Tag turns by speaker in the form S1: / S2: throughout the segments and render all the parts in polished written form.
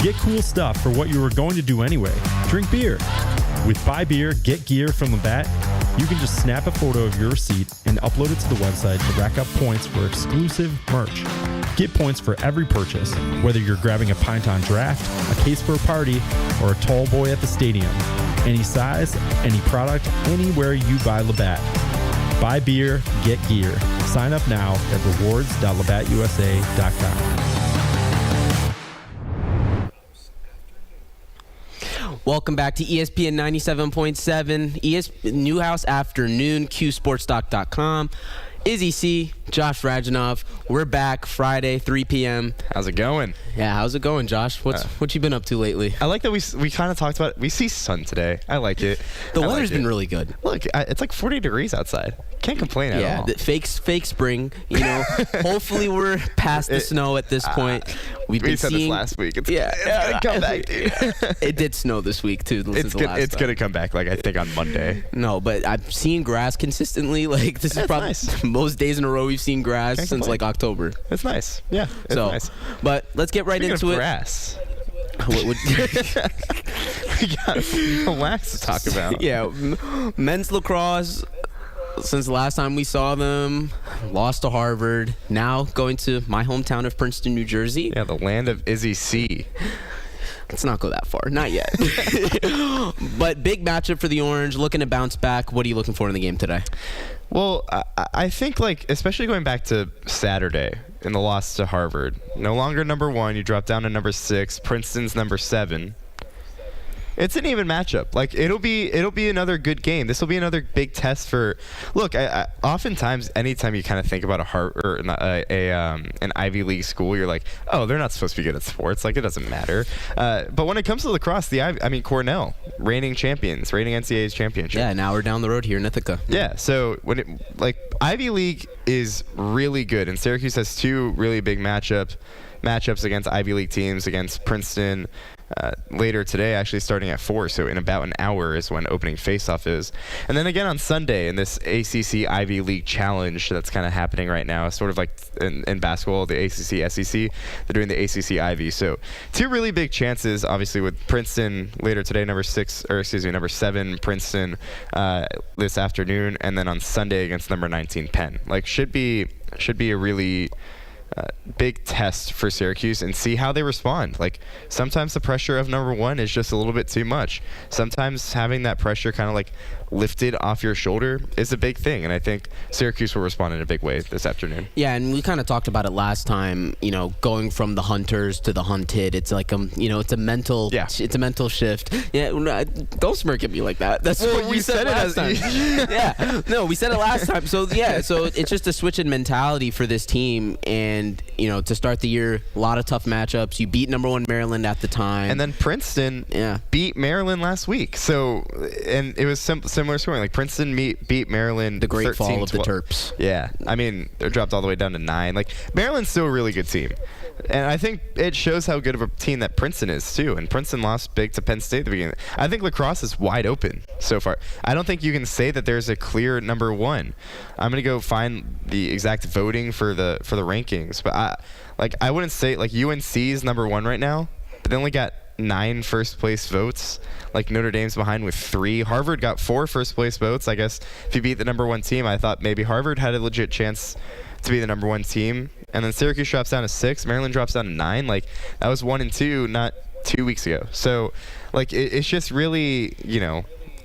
S1: Get cool stuff for what you were going to do anyway. Drink beer. With Buy Beer, Get Gear from Labatt, you can just snap a photo of your receipt and upload it to the website to rack up points for exclusive merch. Get points for every purchase, whether you're grabbing a pint on draft, a case for a party, or a tall boy at the stadium. Any size, any product, anywhere you buy Labatt. Buy beer, get gear. Sign up now at rewards.labattusa.com.
S2: Welcome back to ESPN 97.7, Newhouse Afternoon, QSportsDoc.com. Izzy C, Josh Rajanov. We're back Friday, 3 p.m.
S3: How's it going?
S2: Yeah, how's it going, Josh? What you been up to lately?
S3: I like that we kind of talked about it. We see sun today. I like it.
S2: The weather's been really good.
S3: Look, it's like 40 degrees outside. Can't complain at all.
S2: Yeah, fake spring. You know, hopefully we're past the snow at this point.
S3: We said this last week. It's gonna come back, dude.
S2: It did snow this week too.
S3: It's gonna come back, like I think on Monday.
S2: No, but I've seen grass consistently. Like this is probably most days in a row we've seen grass since like October.
S3: It's nice. Yeah, it's nice.
S2: But let's get right into it.
S3: Grass. We got wax to talk about.
S2: Yeah, men's lacrosse. Since the last time we saw them, lost to Harvard. Now going to my hometown of Princeton, New Jersey.
S3: Yeah, the land of Izzy C.
S2: Let's not go that far. Not yet. But big matchup for the Orange. Looking to bounce back. What are you looking for in the game today?
S3: Well, I think, like, especially going back to Saturday in the loss to Harvard. No longer number 1. You drop down to number 6. Princeton's number 7. It's an even matchup. Like it'll be another good game. This will be another big test for. Look, I oftentimes, anytime you kind of think about an Ivy League school, you're like, oh, they're not supposed to be good at sports. Like it doesn't matter. But when it comes to lacrosse, Cornell, reigning champions, reigning NCAA's championship.
S2: Yeah, now we're down the road here in Ithaca.
S3: Yeah. So Ivy League is really good, and Syracuse has 2 really big matchups against Ivy League teams, against Princeton. Later today, actually starting at 4, so in about an hour is when opening faceoff is. And then again on Sunday in this ACC Ivy League Challenge that's kind of happening right now, sort of like in basketball, the ACC SEC, they're doing the ACC Ivy. So 2 really big chances, obviously, with Princeton later today, number 7 Princeton this afternoon, and then on Sunday against number 19 Penn. Like should be a really big test for Syracuse and see how they respond. Like sometimes the pressure of number 1 is just a little bit too much. Sometimes having that pressure kind of like lifted off your shoulder is a big thing, and I think Syracuse will respond in a big way this afternoon.
S2: Yeah, and we kind of talked about it last time. You know, going from the hunters to the hunted. It's like it's a mental shift. Yeah, don't smirk at me like that. That's what we said last time. Yeah, no, we said it last time. So yeah, so it's just a switch in mentality for this team, and to start the year, a lot of tough matchups. You beat number 1 Maryland at the time,
S3: and then Princeton beat Maryland last week. So, and it was similar scoring. Like Princeton beat Maryland.
S2: The great fall of the Terps.
S3: Yeah, I mean they're dropped all the way down to 9. Like Maryland's still a really good team, and I think it shows how good of a team that Princeton is too. And Princeton lost big to Penn State at the beginning. I think lacrosse is wide open so far. I don't think you can say that there's a clear number 1. I'm gonna go find the exact voting for the rankings, but I wouldn't say like UNC is number 1 right now, but they only got 9 first place votes. Like Notre Dame's behind with 3. Harvard got 4 first place votes. I guess if you beat the number 1 team, I thought maybe Harvard had a legit chance to be the number 1 team. And then Syracuse drops down to 6. Maryland drops down to 9. Like that was 1 and 2 not 2 weeks ago. So like it's just really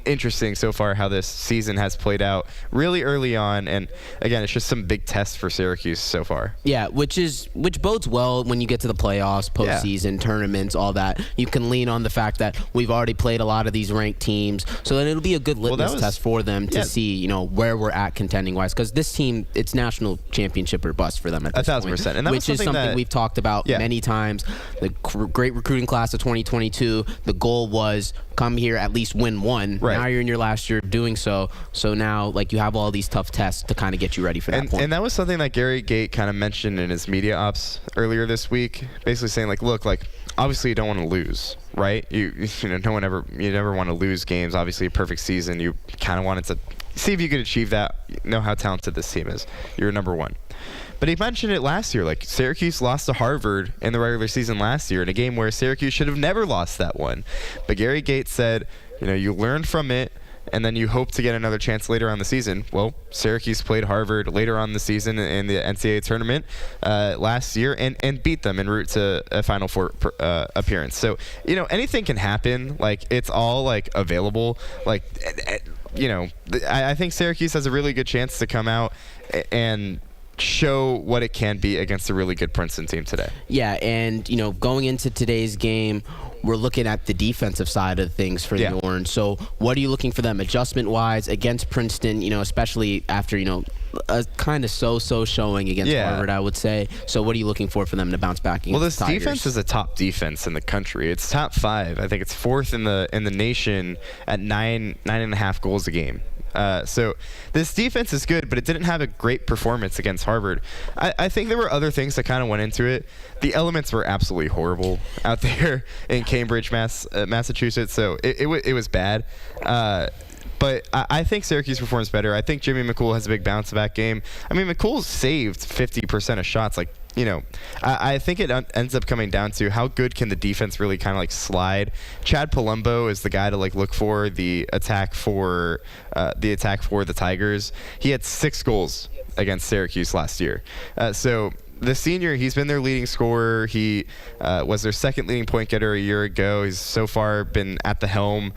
S3: interesting so far how this season has played out really early on, and again it's just some big tests for Syracuse so far.
S2: Yeah, which bodes well when you get to the playoffs, postseason, tournaments, all that. You can lean on the fact that we've already played a lot of these ranked teams, so then it'll be a good litmus test for them to see where we're at contending wise, because this team, it's national championship or bust for them at this
S3: 1,000%, and that
S2: which is something we've talked about many times. The great recruiting class of 2022, the goal was come here, at least win 1. Right. Now you're in your last year doing so. So now, like, you have all these tough tests to kind of get you ready for that point.
S3: And that was something that Gary Gate kind of mentioned in his media ops earlier this week, basically saying, like, look, like, obviously you don't want to lose, right? You never want to lose games. Obviously, a perfect season, you kind of wanted to see if you could achieve that. You know how talented this team is. You're number 1. But he mentioned it last year. Like, Syracuse lost to Harvard in the regular season last year in a game where Syracuse should have never lost that one. But Gary Gates said, you learned from it, and then you hope to get another chance later on the season. Well, Syracuse played Harvard later on the season in the NCAA tournament last year and beat them en route to a Final Four appearance. So, anything can happen. Like, it's all, like, available. Like, I think Syracuse has a really good chance to come out and show what it can be against a really good Princeton team today.
S2: Yeah, and, going into today's game, we're looking at the defensive side of things for the Orange. So what are you looking for them adjustment-wise against Princeton, especially after, a kind of so-so showing against Harvard, I would say. So what are you looking for them to bounce back against
S3: this
S2: the Tigers?
S3: Defense is a top defense in the country. It's top 5. I think it's 4th in the nation at 9.5 goals a game. So this defense is good, but it didn't have a great performance against Harvard. I think there were other things that kind of went into it. The elements were absolutely horrible out there in Cambridge, Massachusetts. So it was bad. But I think Syracuse performs better. I think Jimmy McCool has a big bounce-back game. I mean, McCool saved 50% of shots. Like, I think it ends up coming down to how good can the defense really kind of like slide. Chad Palumbo is the guy to like look for the attack for the Tigers. He had 6 goals against Syracuse last year. So the senior, he's been their leading scorer. He was their second leading point getter a year ago. He's so far been at the helm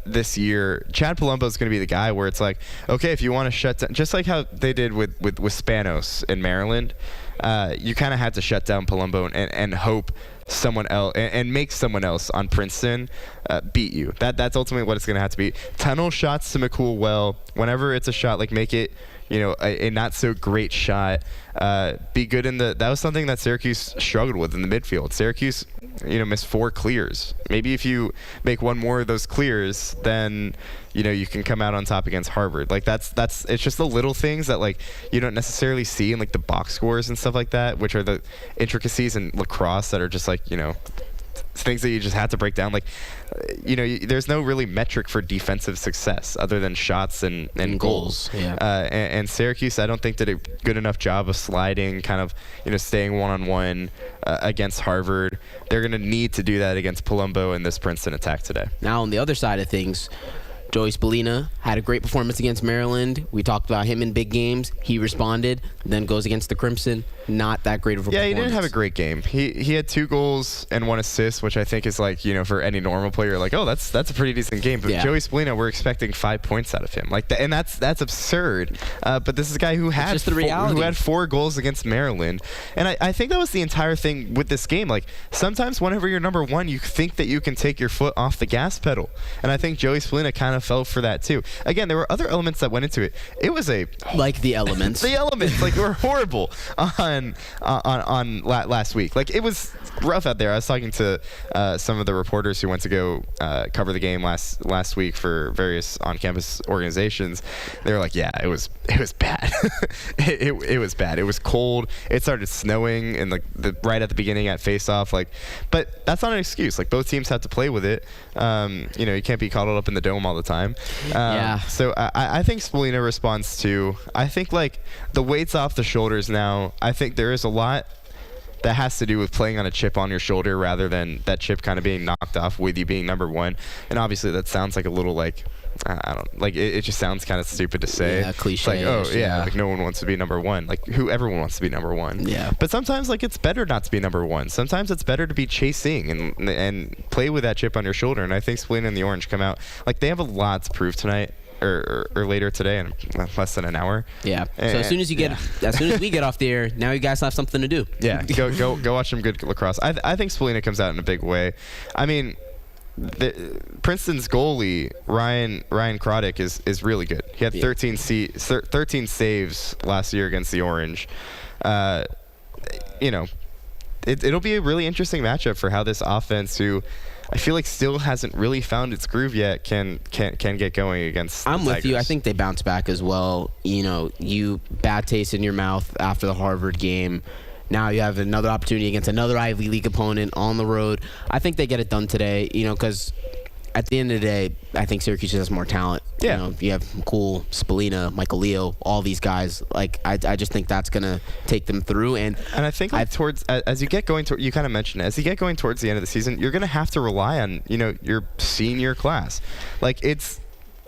S3: this year. Chad Palumbo is going to be the guy where it's like, okay, if you want to shut down, just like how they did with Spanos in Maryland, you kind of had to shut down Palumbo and hope someone else and make someone else on Princeton beat you. That's ultimately what it's going to have to be. Tunnel shots to McCool well. Whenever it's a shot, like make it a not so great shot. Be good in that was something that Syracuse struggled with in the midfield. Syracuse, missed 4 clears. Maybe if you make one more of those clears, then you can come out on top against Harvard. Like it's just the little things that like you don't necessarily see in like the box scores and stuff like that, which are the intricacies in lacrosse that are just like things that you just have to break down. Like there's no really metric for defensive success other than shots and goals.
S2: Yeah.
S3: And Syracuse, I don't think did a good enough job of sliding, kind of staying one-on-one against Harvard. They're going to need to do that against Palumbo in this Princeton attack today.
S2: Now on the other side of things, Joey Spallina had a great performance against Maryland. We talked about him in big games. He responded, then goes against the Crimson. Not that great of a performance.
S3: Yeah, he didn't have a great game. He had 2 goals and 1 assist, which I think is like, for any normal player, like, oh, that's a pretty decent game. But Joey Spallina, we're expecting 5 points out of him. Like, and that's absurd. But this is a guy who had 4 goals against Maryland. And I think that was the entire thing with this game. Like, sometimes whenever you're number 1, you think that you can take your foot off the gas pedal. And I think Joey Spallina kind of fell for that too. Again, there were other elements that went into it. It was
S2: like the elements.
S3: The elements like were horrible on last week. Like it was rough out there. I was talking to some of the reporters who went to go cover the game last week for various on-campus organizations. They were like, yeah, it was bad. it was bad. It was cold. It started snowing and like right at the beginning at face-off. Like, but that's not an excuse. Like both teams have to play with it. You can't be caught up in the dome all the time. So I think Spallina responds to. I think like the weight's off the shoulders now. I think there is a lot that has to do with playing on a chip on your shoulder rather than that chip kind of being knocked off with you being number 1. And obviously that sounds like a little like I don't like it just sounds kind of stupid to say.
S2: Yeah, cliche.
S3: Like like no one wants to be number 1. Like everyone wants to be number 1.
S2: Yeah.
S3: But sometimes like it's better not to be number 1. Sometimes it's better to be chasing and play with that chip on your shoulder. And I think Spallina and the Orange come out like they have a lot to prove tonight. Or later today in less than an hour.
S2: Yeah. So as soon as we get off the air, now you guys have something to do.
S3: Yeah. Go watch some good lacrosse. I think Spallina comes out in a big way. I mean, Princeton's goalie Ryan Croddick is really good. He had 13 saves last year against the Orange. It'll be a really interesting matchup for how this offense, who I feel like still hasn't really found its groove yet, can get going against the
S2: I'm with
S3: Tigers.
S2: you. I think they bounce back as well. You bad taste in your mouth after the Harvard game. Now you have another opportunity against another Ivy League opponent on the road. I think they get it done today, because at the end of the day, I think Syracuse has more talent.
S3: Yeah.
S2: You have Cool, Spallina, Michael Leo, all these guys. Like, I just think that's going to take them through. And
S3: I think towards as you get going to, you kind of mentioned it, as you get going towards the end of the season, you're going to have to rely on, your senior class. Like,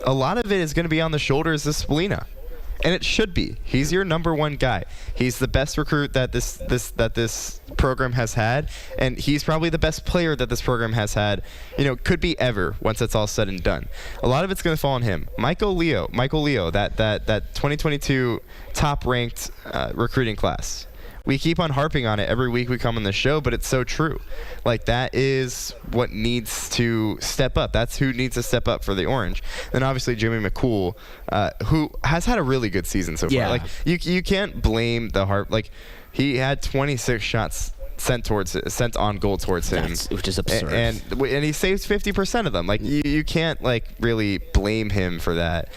S3: a lot of it is going to be on the shoulders of Spallina. And it should be. He's your number one guy. He's the best recruit that this program has had, and he's probably the best player that this program has had. Could be ever once it's all said and done. A lot of it's going to fall on him. Michael Leo, that 2022 top-ranked recruiting class. We keep on harping on it every week we come on the show, but it's so true. Like, that is what needs to step up. That's who needs to step up for the Orange. And obviously Jimmy McCool, who has had a really good season so far.
S2: Yeah.
S3: Like, you can't blame the harp. Like, he had 26 shots sent on goal towards him,
S2: which is absurd.
S3: And he saves 50% of them. Like, you can't really blame him for that.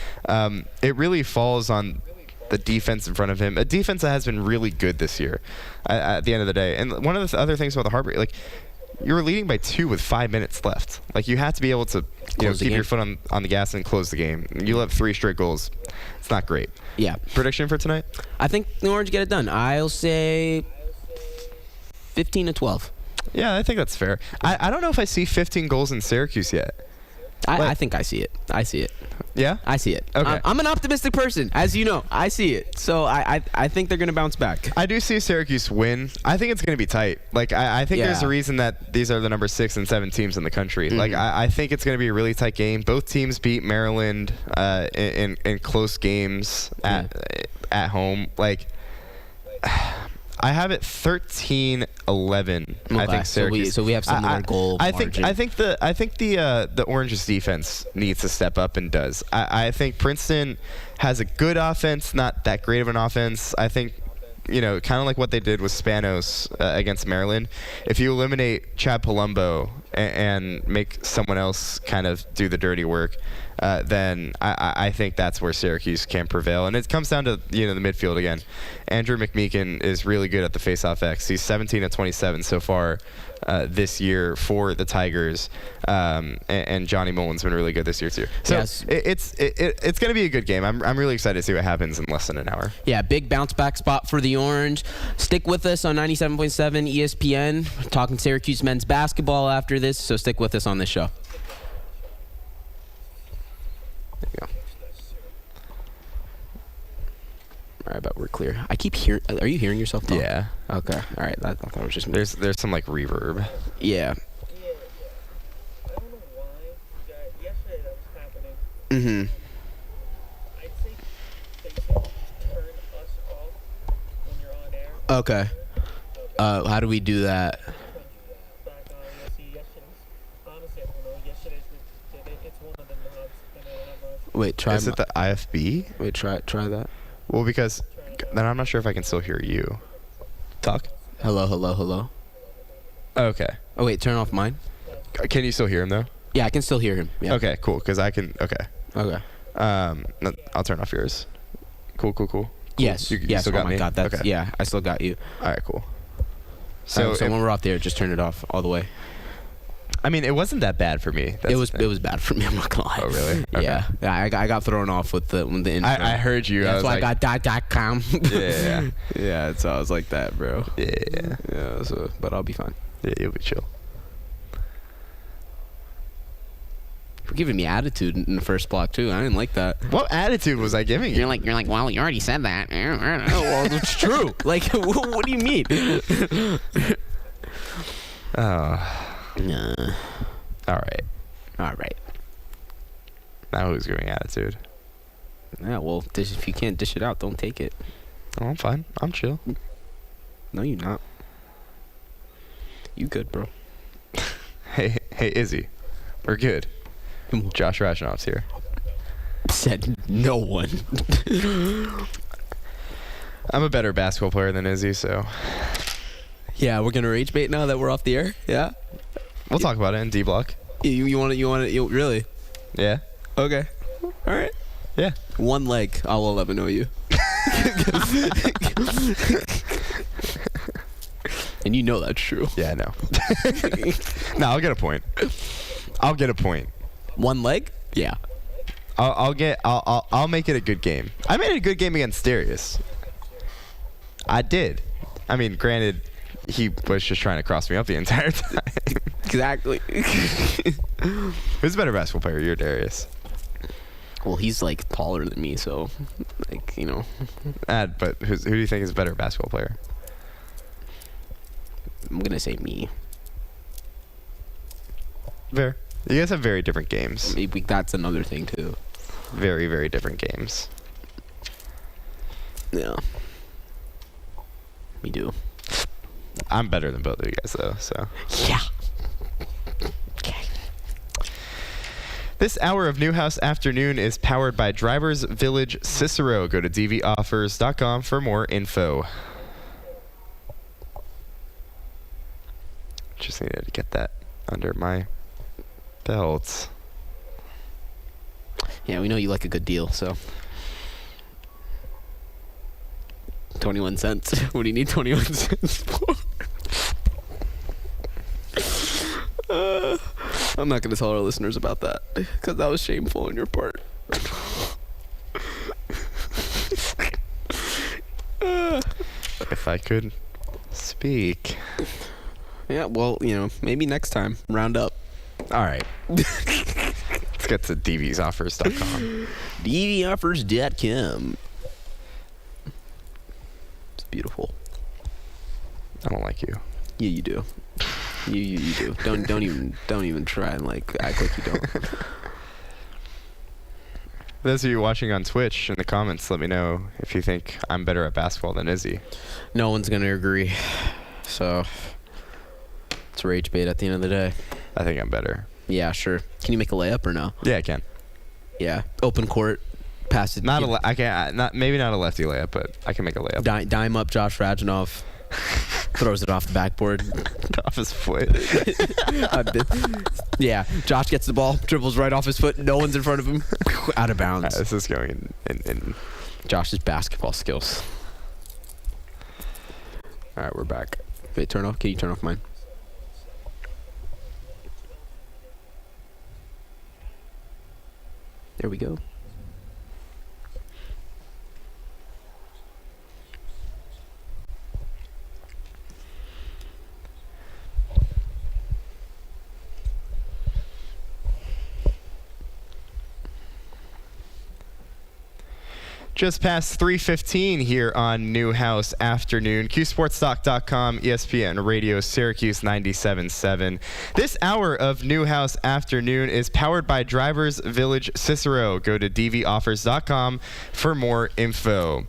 S3: It really falls on the defense in front of him, a defense that has been really good this year at the end of the day. And one of the other things about the Heartbreak, like, you were leading by 2 with 5 minutes left. Like, you have to be able to keep your foot on the gas and close the game. You let 3 straight goals. It's not great.
S2: Yeah.
S3: Prediction for tonight?
S2: I think the Orange get it done. I'll say 15-12.
S3: Yeah, I think that's fair. I don't know if I see 15 goals in Syracuse yet.
S2: I think I see it.
S3: Yeah?
S2: I see it.
S3: Okay.
S2: I'm an optimistic person, as you know. I see it. So I think they're going to bounce back.
S3: I do see Syracuse win. I think it's going to be tight. Like, I think there's a reason that these are the number 6 and 7 teams in the country. Mm-hmm. Like, I think it's going to be a really tight game. Both teams beat Maryland in close games at home. Like, I have it 13-11. Okay. I think Syracuse.
S2: So we have similar goal margin.
S3: I think the Orange's defense needs to step up and does. I think Princeton has a good offense, not that great of an offense. I think, kind of like what they did with Spanos against Maryland. If you eliminate Chad Palumbo and make someone else kind of do the dirty work, then I think that's where Syracuse can prevail. And it comes down to the midfield again. Andrew McMeekin is really good at the face-off X. He's 17-27 so far this year for the Tigers, and Johnny Mullen's been really good this year too. So
S2: yes.
S3: It's going to be a good game. I'm really excited to see what happens in less than an hour.
S2: Yeah, big bounce back spot for the Orange. Stick with us on 97.7 ESPN. We're talking Syracuse men's basketball after this, so stick with us on this show. There you go. All right, but we're clear. I keep hearing. Are you hearing yourself talk?
S3: Yeah.
S2: Okay. All right. I thought it was just me.
S3: There's some reverb.
S2: Yeah.
S4: I don't know why. Yesterday that was happening.
S2: Mm-hmm.
S4: I think they should turn us off when you're on air.
S2: Okay. How do we do that?
S4: Back on. See, yesterday's. Honestly, I don't know. Yesterday's did it. It's one of the knobs. And then
S2: Wait, try.
S3: Is it the IFB?
S2: Wait, try that.
S3: Well, because then I'm not sure if I can still hear you. Talk.
S2: Hello.
S3: Okay.
S2: Oh wait, turn off mine.
S3: Can you still hear him though?
S2: Yeah, I can still hear him. Yeah.
S3: Okay, cool. Because I can. Okay.
S2: Okay.
S3: I'll turn off yours. Cool.
S2: Yes.
S3: You
S2: yes.
S3: still
S2: Oh
S3: got
S2: my
S3: me?
S2: God. That's
S3: Okay.
S2: yeah. I still got you.
S3: All right, cool.
S2: So when we're off there, just turn it off all the way.
S3: I mean, it wasn't that bad for me.
S2: It was bad for me. I'm not gonna lie.
S3: Oh really? Okay.
S2: Yeah. I got thrown off with the intro.
S3: I heard you.
S2: That's why
S3: like,
S2: I got .com.
S3: Yeah.
S2: Yeah. So I was like that, bro.
S3: Yeah.
S2: Yeah. So, but I'll be fine.
S3: Yeah, you'll be chill.
S2: You're giving me attitude in the first block too. I didn't like that.
S3: What attitude was I giving you?
S2: You're like, well, you already said that. Oh, well, it's true. Like, what do you mean?
S3: Oh.
S2: Nah.
S3: All right. Now who's giving attitude?
S2: Yeah, well, if you can't dish it out, don't take it.
S3: Oh, I'm fine. I'm chill.
S2: No, you're not. You good, bro.
S3: Hey, Izzy. We're good. Josh Rashnoff's here.
S2: Said no one.
S3: I'm a better basketball player than Izzy, so
S2: Yeah, we're gonna rage bait now that we're off the air. Yeah.
S3: we'll talk about it in D block.
S2: You want it? Really?
S3: Yeah.
S2: Okay. All right.
S3: Yeah.
S2: One leg. I'll 11 know you. And you know that's true.
S3: Yeah, I know. No, I'll get a point.
S2: One leg? Yeah.
S3: I'll make it a good game. I made it a good game against Darius. I did. I mean, granted, he was just trying to cross me up the entire time.
S2: Exactly.
S3: Who's a better basketball player, you or Darius?
S2: Well, he's like taller than me, so like, you know.
S3: But who do you think is a better basketball player?
S2: I'm gonna say me.
S3: Fair. You guys have very different games.
S2: Maybe that's another thing too.
S3: Very, very different games.
S2: Yeah. We do.
S3: I'm better than both of you guys, though. So.
S2: Yeah. Okay.
S3: This hour of Newhouse Afternoon is powered by Drivers Village Cicero. Go to dvoffers.com for more info. Just needed to get that under my belt.
S2: Yeah, we know you like a good deal, so. 21 cents. What do you need 21 cents for? I'm not going to tell our listeners about that because that was shameful on your part.
S3: If I could speak.
S2: Yeah, well, you know, maybe next time. Round up.
S3: All right. Let's get to dvoffers.com.
S2: dvoffers.com. It's beautiful.
S3: I don't like you.
S2: Yeah, you do. You do. Don't even try and like act like you don't.
S3: Those of you watching on Twitch, in the comments, let me know if you think I'm better at basketball than Izzy.
S2: No one's gonna agree. So it's rage bait at the end of the day.
S3: I think I'm better.
S2: Yeah, sure. Can you make a layup or no?
S3: Yeah, I can.
S2: Yeah. Open court. Pass it.
S3: I can't. Maybe not a lefty layup, but I can make a layup.
S2: Dime up Josh Radjanov. Throws it off the backboard.
S3: Off his foot.
S2: Yeah. Josh gets the ball, dribbles right off his foot. No one's in front of him. Out of bounds.
S3: This is going in
S2: Josh's basketball skills. All right, we're back. Wait, turn off. Can you turn off mine? There we go.
S3: Just past 3:15 here on Newhouse Afternoon. QSportsTalk.com, ESPN Radio, Syracuse 97.7. This hour of Newhouse Afternoon is powered by Drivers Village Cicero. Go to dvoffers.com for more info.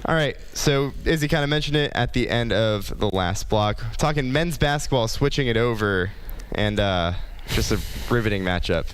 S3: All right, so Izzy kind of mentioned it at the end of the last block. Talking men's basketball, switching it over, and just a riveting matchup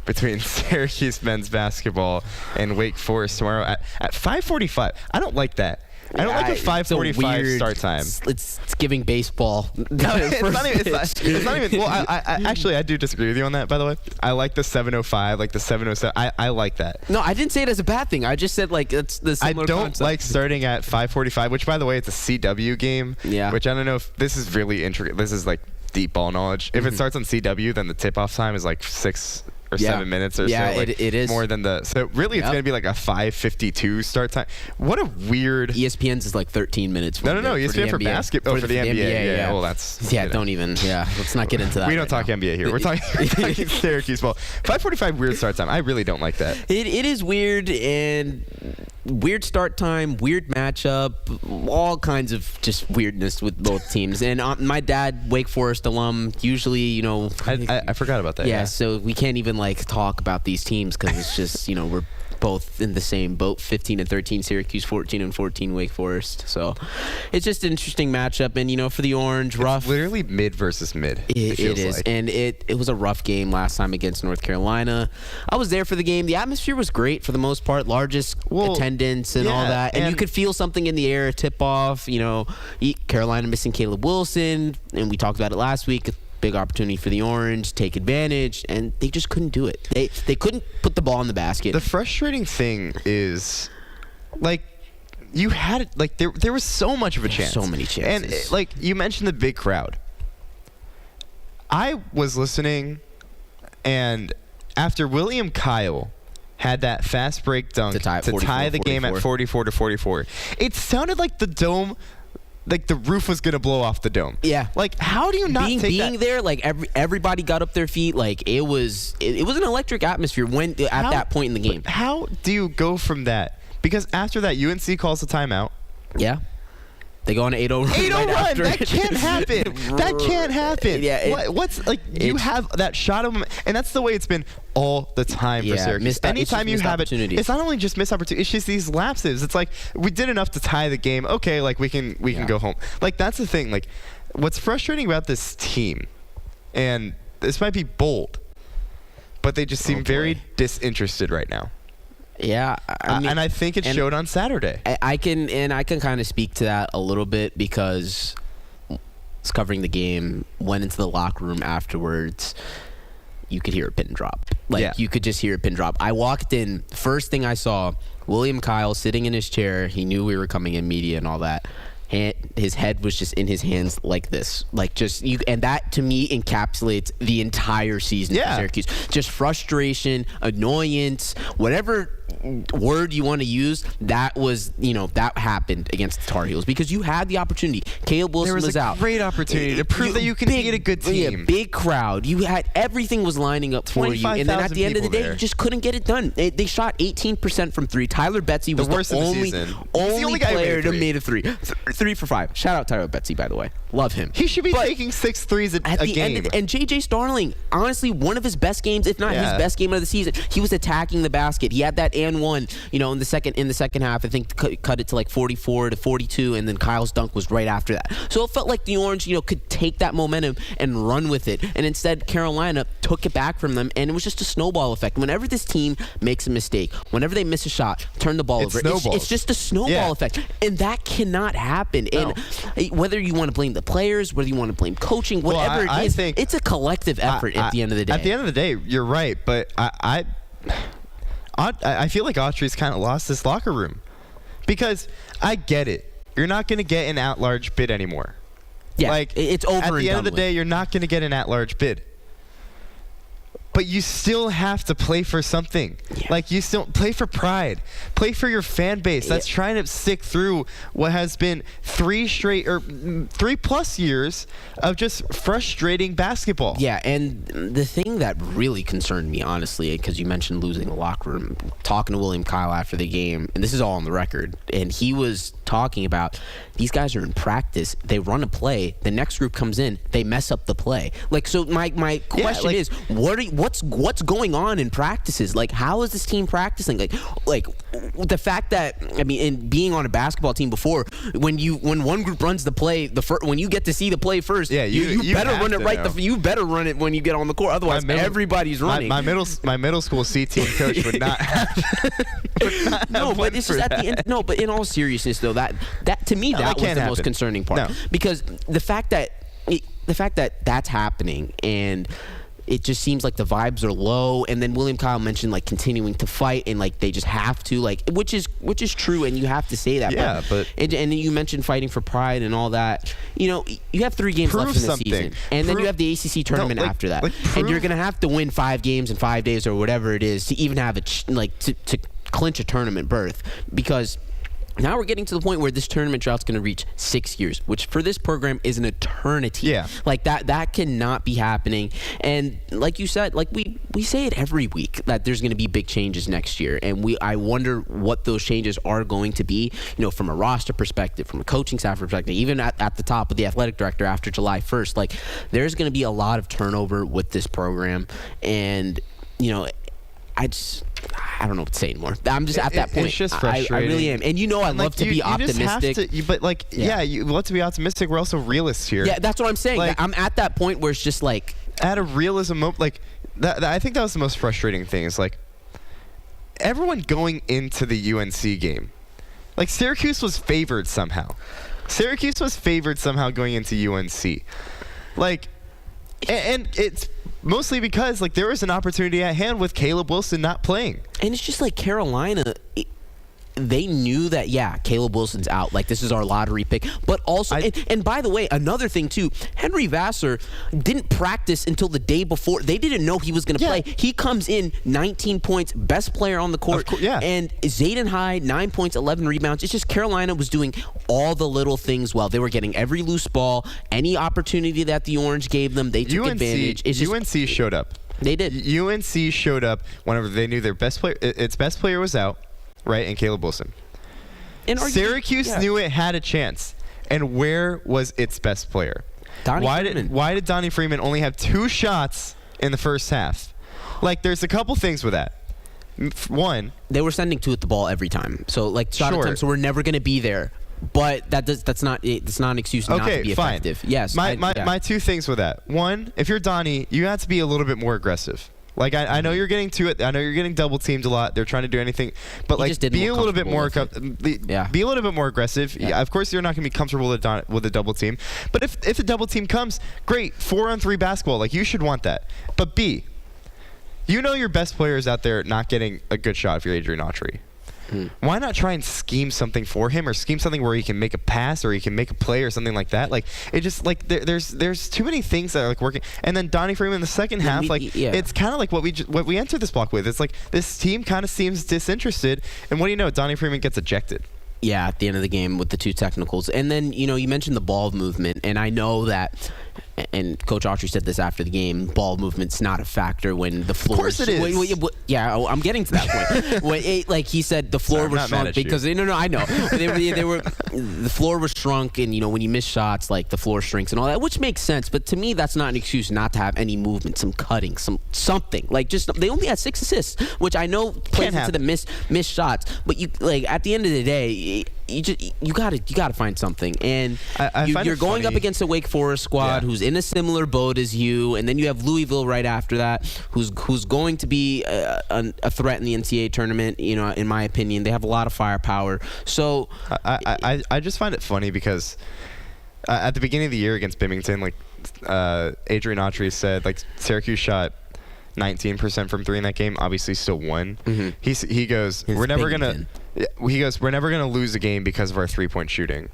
S3: between Syracuse men's basketball and Wake Forest tomorrow at 5:45. I don't like that. I don't like a 5:45 start time.
S2: It's giving baseball.
S3: It's not even. Well, I do disagree with you on that. By the way, I like the 7:05, like the 7:07. I like that.
S2: No, I didn't say it as a bad thing. I just said like it's the similar
S3: I don't
S2: concept.
S3: like starting at 5:45, which by the way, it's a CW game.
S2: Yeah.
S3: Which I don't know if this is really intricate. This is like deep ball knowledge. If it starts on CW, then the tip-off time is like 6 or 7 minutes or so. Like
S2: it is
S3: more than the. So really, it's going to be like a 5:52 start time. What a weird.
S2: ESPN's is like 13 minutes.
S3: No. ESPN for basketball. For the NBA. Yeah. Well, that's.
S2: Yeah. Don't even. Yeah. Let's not get into that.
S3: We don't talk NBA here. We're talking Syracuse ball. 5:45 weird start time. I really don't like that.
S2: It is weird and weird start time, weird matchup, all kinds of just weirdness with both teams. And my dad, Wake Forest alum, usually, you know.
S3: I forgot about that.
S2: Yeah. So we can't even like talk about these teams because it's just, you know, we're both in the same boat. 15-13 Syracuse, 14-14 Wake Forest. So it's just an interesting matchup. And you know, for the Orange, rough.
S3: It's literally mid versus mid.
S2: It is, like. And it was a rough game last time against North Carolina. I was there for the game. The atmosphere was great for the most part. Largest attendance and all that. And you could feel something in the air. A tip off. You know, Carolina missing Caleb Wilson, and we talked about it last week. Big opportunity for the Orange, take advantage, and they just couldn't do it. They couldn't put the ball in the basket.
S3: The frustrating thing is, like, you had like there was so much of a chance.
S2: So many chances.
S3: And like you mentioned the big crowd. I was listening, and after William Kyle had that fast break dunk to tie the game at 44-44, it sounded like the dome, like the roof was gonna blow off the dome.
S2: Yeah.
S3: Like, how do you not take
S2: being
S3: that?
S2: there? Like everybody got up their feet. Like it was an electric atmosphere at that point in the game.
S3: How do you go from that? Because after that, UNC calls a timeout.
S2: Yeah. They go on an 8-0 run.
S3: 8-0
S2: right
S3: run.
S2: after
S3: That can't happen. That can't happen.
S2: Yeah.
S3: What's like? You have that shot of them, and that's the way it's been all the time for Syracuse. Anytime you have it, it's not only just missed opportunity. It's just these lapses. It's like we did enough to tie the game. Okay, like we can go home. Like that's the thing. Like what's frustrating about this team, and this might be bold, but they just seem very disinterested right now.
S2: Yeah, I mean,
S3: and I think it showed on Saturday.
S2: I can kind of speak to that a little bit because it's covering the game. Went into the locker room afterwards. You could hear a pin drop. You could just hear a pin drop. I walked in. First thing I saw, William Kyle sitting in his chair. He knew we were coming in, media and all that. His head was just in his hands like this, and that to me encapsulates the entire season for Syracuse. Just frustration, annoyance, whatever word you want to use. That was, that happened against the Tar Heels because you had the opportunity. Caleb Wilson was out.
S3: There was a great opportunity to prove that you can beat a good team.
S2: Yeah, big crowd. You had everything was lining up for you, and then at the end of the day, you just couldn't get it done. They shot 18% from three. Tyler Betsy was the only player that made a three. 3 for 5. Shout out Tyler Betsy, by the way. Love him.
S3: He should be taking 6 threes a game.
S2: And J.J. Starling, honestly, one of his best games, if not his best game of the season. He was attacking the basket. He had that and one, in the second half. I think cut it to like 44-42, and then Kyle's dunk was right after that. So it felt like the Orange, could take that momentum and run with it. And instead, Carolina took it back from them, and it was just a snowball effect. Whenever this team makes a mistake, whenever they miss a shot, turn the ball over. It's just a snowball effect, and that cannot happen. And whether you want to blame the players, whether you want to blame coaching, whatever it is, it's a collective effort at the end of the day.
S3: At the end of the day, you're right, but I feel like Autry's kind of lost this locker room because I get it. You're not going to get an at-large bid anymore.
S2: Yeah, it's over.
S3: At the end of the day, you're not going to get an at-large bid. But you still have to play for something. Yeah. You still play for pride. Play for your fan base that's trying to stick through what has been 3+ years of just frustrating basketball.
S2: Yeah, and the thing that really concerned me, honestly, because you mentioned losing the locker room, talking to William Kyle after the game, and this is all on the record, and he was talking about these guys are in practice, they run a play, the next group comes in, they mess up the play. So my question is, what's going on in practices? How is this team practicing? Like the fact that in being on a basketball team before, when one group runs the play, when you get to see the play first, you better run it right. You better run it when you get on the court. Otherwise, everybody's running.
S3: My middle school C team coach would not have.
S2: No, but it's just at the end. No, but in all seriousness, though, that to me that was the most concerning part because the fact that that's happening and it just seems like the vibes are low. And then William Kyle mentioned continuing to fight and they just have to which is true, and you have to say that.
S3: Yeah, but
S2: and you mentioned fighting for pride and all that. You have 3 games left in the season, and then you have the ACC tournament after that, and you're gonna have to win 5 games in 5 days or whatever it is to even have to clinch a tournament berth, because now we're getting to the point where this tournament drought's going to reach 6 years, which for this program is an eternity.
S3: Yeah.
S2: That cannot be happening. And like you said, we say it every week that there's going to be big changes next year. And I wonder what those changes are going to be, from a roster perspective, from a coaching staff perspective, even at the top of the athletic director after July 1st. There's going to be a lot of turnover with this program. And, I don't know what to say anymore. I'm just at that point.
S3: It's just frustrating.
S2: I really am. And I love to be optimistic.
S3: You love to be optimistic. We're also realists here.
S2: Yeah, that's what I'm saying. I'm at that point where it's just
S3: at a realism moment, I think that was the most frustrating thing is everyone going into the UNC game, Syracuse was favored somehow. Syracuse was favored somehow going into UNC. And it's mostly because there was an opportunity at hand with Caleb Wilson not playing.
S2: And it's just Carolina, they knew that, Caleb Wilson's out. Like, this is our lottery pick. But also, and by the way, another thing, too, Henry Vassar didn't practice until the day before. They didn't know he was going to play. He comes in 19 points, best player on the court. And Zayden Hyde, 9 points, 11 rebounds. It's just Carolina was doing all the little things well. They were getting every loose ball, any opportunity that the Orange gave them, they took advantage.
S3: UNC showed up.
S2: They did.
S3: UNC showed up whenever they knew their best player, its best player was out, right, and Caleb Wilson. Syracuse knew it had a chance. And where was its best player? Why did Donnie Freeman only have 2 shots in the first half? Like, there's a couple things with that. One,
S2: they were sending 2 at the ball every time. So, like, shot attempts, so we're never going to be there. But that's not an excuse not to be effective.
S3: Fine.
S2: Yes.
S3: My 2 things with that. One, if you're Donnie, you have to be a little bit more aggressive. Like, I know you're getting to it. I know you're getting double teamed a lot. They're trying to do anything, but like be a little bit more be a little bit more aggressive. Yeah, of course you're not going to be comfortable with a double team, but if a double team comes, great, 4-on-3 basketball. Like, you should want that. But B, you know your best player is out there not getting a good shot if you're Adrian Autry. Why not try and scheme something for him, or scheme something where he can make a pass or he can make a play or something like that? Like, it just, like, there's too many things that are, like, working. And then Donnie Freeman in the second half, it's kind of like what we entered this block with. It's like this team kind of seems disinterested, and what do you know? Donnie Freeman gets ejected.
S2: Yeah, at the end of the game with the 2 technicals. And then, you mentioned the ball movement, and I know that, and Coach Autry said this after the game, ball movement's not a factor when the floor
S3: is. Of course it is.
S2: I'm getting to that point. Like he said, the floor was shrunk because I know. They were the floor was shrunk, and when you miss shots, like, the floor shrinks and all that, which makes sense. But to me, that's not an excuse not to have any movement, some cutting, something. Like, just they only had 6 assists, which I know plays into the missed shots. But at the end of the day, you gotta find something, and you're going up against a Wake Forest squad who's in a similar boat as you, and then you have Louisville right after that, who's going to be a threat in the NCAA tournament. In my opinion, they have a lot of firepower. So
S3: I just find it funny because at the beginning of the year against Binghamton, like, Adrian Autry said, like, Syracuse shot 19% from 3 in that game. Obviously, still won. He goes, we're never gonna lose a game because of our 3-point shooting.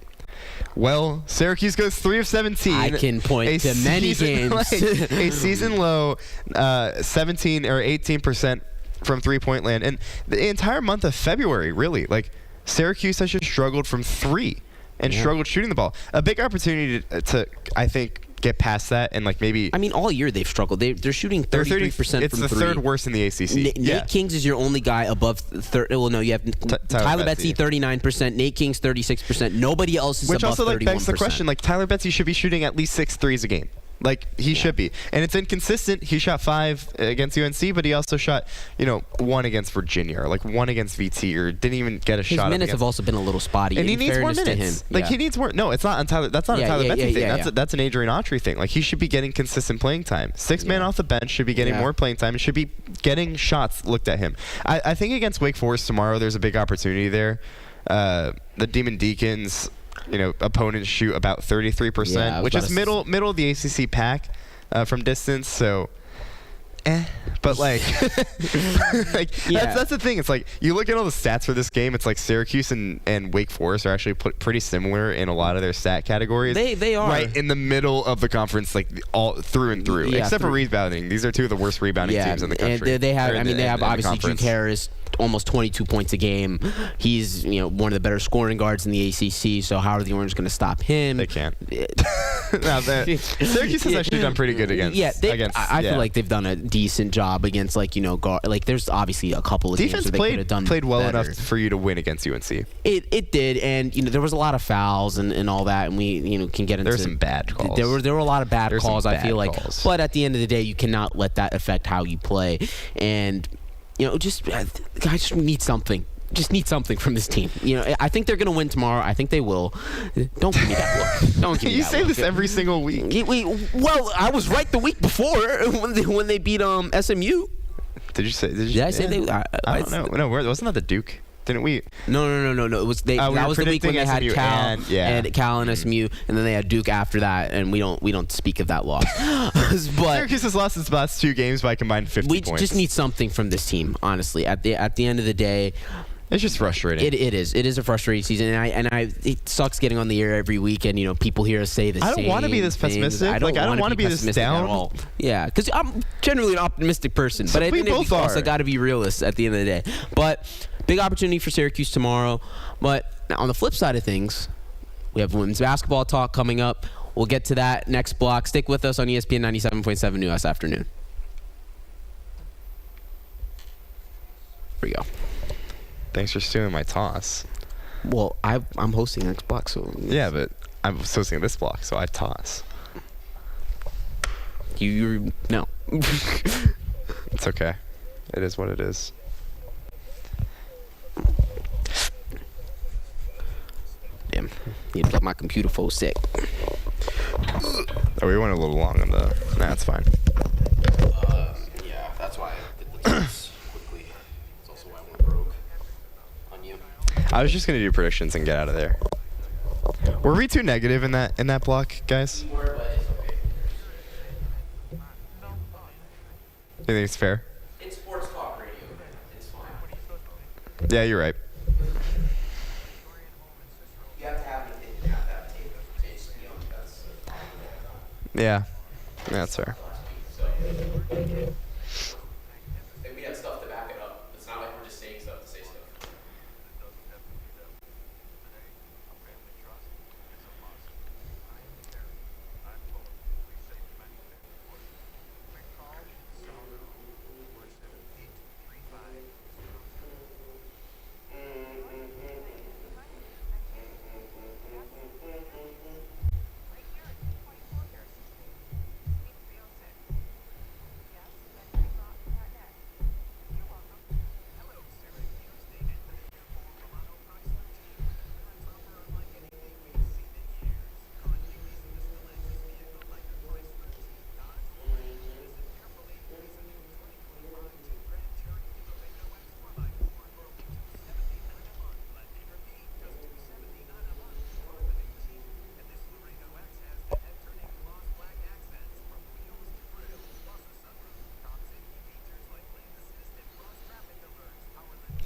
S3: Well, Syracuse goes 3 of 17.
S2: I can point to many games.
S3: A season low, 17 or 18% from 3-point land, and the entire month of February, really, like, Syracuse has just struggled from 3 and struggled shooting the ball. A big opportunity to I think, get past that, and, like, maybe...
S2: I mean, all year they've struggled. They're shooting 33% from 3.
S3: It's the 3rd worst in the ACC.
S2: Nate Kings is your only guy above... Well, no, you have Tyler Betsy, 39%, Nate Kings, 36%. Nobody else is above 31%.
S3: Which also, like, begs the question, like, Tyler Betsy should be shooting at least 6 threes a game. Like, he should be. And it's inconsistent. He shot 5 against UNC, but he also shot, 1 against Virginia, or, like, 1 against VT, or didn't even get a shot.
S2: His minutes have also been a little spotty.
S3: And he needs more minutes. Like, he needs more. No, it's not on Tyler. That's not a Tyler Betsy thing. That's an Adrian Autry thing. Like, he should be getting consistent playing time. 6-man off the bench should be getting more playing time. And should be getting shots looked at him. I think against Wake Forest tomorrow, there's a big opportunity there. The Demon Deacons... opponents shoot about 33%, which is middle of the ACC pack from distance. So, but like, that's the thing. It's like you look at all the stats for this game. It's like Syracuse and Wake Forest are actually pretty similar in a lot of their stat categories.
S2: They are
S3: right in the middle of the conference, like all through and through, except for rebounding. These are 2 of the worst rebounding teams in the country.
S2: And they have obviously Duke Harris. Almost 22 points a game. He's one of the better scoring guards in the ACC. So how are the Orange going to stop him?
S3: They can't. Syracuse has actually done pretty good against. I feel like
S2: they've done a decent job against guard. Like there's obviously a couple of
S3: defense
S2: games where they could have done
S3: played well
S2: better.
S3: enough for you to win against UNC.
S2: It did, and there was a lot of fouls and all that, and we can get into.
S3: There were some bad calls.
S2: There were a lot of bad calls. I feel like,
S3: calls.
S2: But at the end of the day, you cannot let that affect how you play, and. I just need something. Just need something from this team. I think they're going to win tomorrow. I think they will. Don't give me that look. Don't give me
S3: you
S2: that
S3: say
S2: look.
S3: this every single week.
S2: Well, I was right the week before when they beat SMU.
S3: Did you say?
S2: Did I say they?
S3: I don't know. No, wasn't that the Duke? Didn't we?
S2: No. It was that was the week when they had Cal and Cal and SMU, and then they had Duke after that, and we don't speak of that loss. But
S3: Syracuse has lost its last 2 games by combined 50 points.
S2: We just need something from this team, honestly. At the end of the day,
S3: It's just frustrating.
S2: It is. It is a frustrating season, and it sucks getting on the air every week, and people hear us say the same.
S3: I don't want to be this pessimistic. I don't want to be this down.
S2: At all. Yeah, because I'm generally an optimistic person, but I think we also got to be realists at the end of the day. But big opportunity for Syracuse tomorrow. But on the flip side of things, we have women's basketball talk coming up. We'll get to that next block. Stick with us on ESPN 97.7 Newhouse Afternoon. Here we go.
S3: Thanks for stealing my toss.
S2: Well, I'm hosting next block, so...
S3: Yeah, but I'm hosting this block, so I toss.
S2: No.
S3: It's okay. It is what it is.
S2: Damn. Need to get my computer full sick.
S3: Oh, we went a little long on the... Nah, it's fine.
S2: Yeah, that's why I did the toss quickly. It's also why I went broke on you.
S3: I was just gonna do predictions and get out of there. Were we too negative in that block, guys?
S2: We were, but it's okay.
S3: You think it's fair?
S2: It's sports talk radio. It's fine.
S3: Yeah, you're right.
S2: You have to have anything. You have to have tape. It's, that's...
S3: Yeah, that's fair.
S2: We have stuff to back it up. It's not like we're just saying stuff to say stuff.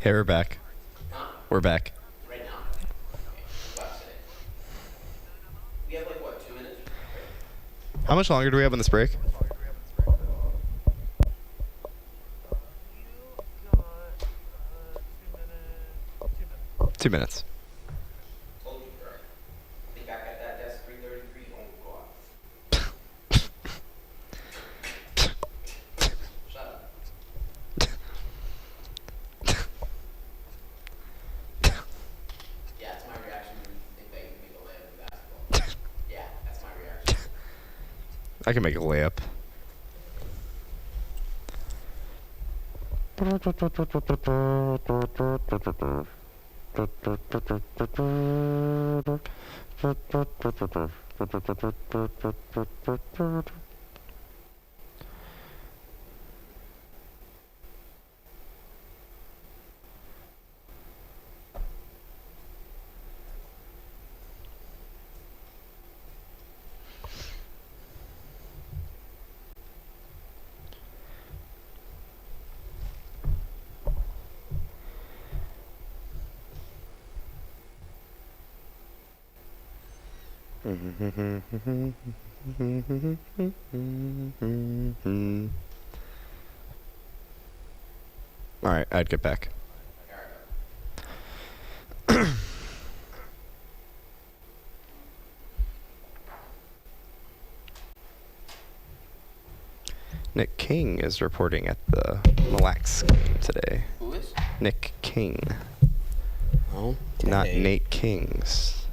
S3: Hey, we're back. We're back.
S2: Right now? We have 2 minutes?
S3: How much longer do we have on this break?
S4: You got 2 minutes.
S3: 2 minutes.
S2: Told you, bro. Be back at that desk 3:33. Don't go out. Shut up. Yeah, that's my reaction when you think that you can make a layup in basketball. Yeah, that's my reaction.
S3: I can make a layup. All right, I'd get back. Nick King is reporting at the Mille Lacs game today.
S2: Who is?
S3: Nick King,
S2: Oh,
S3: not Nate Kings.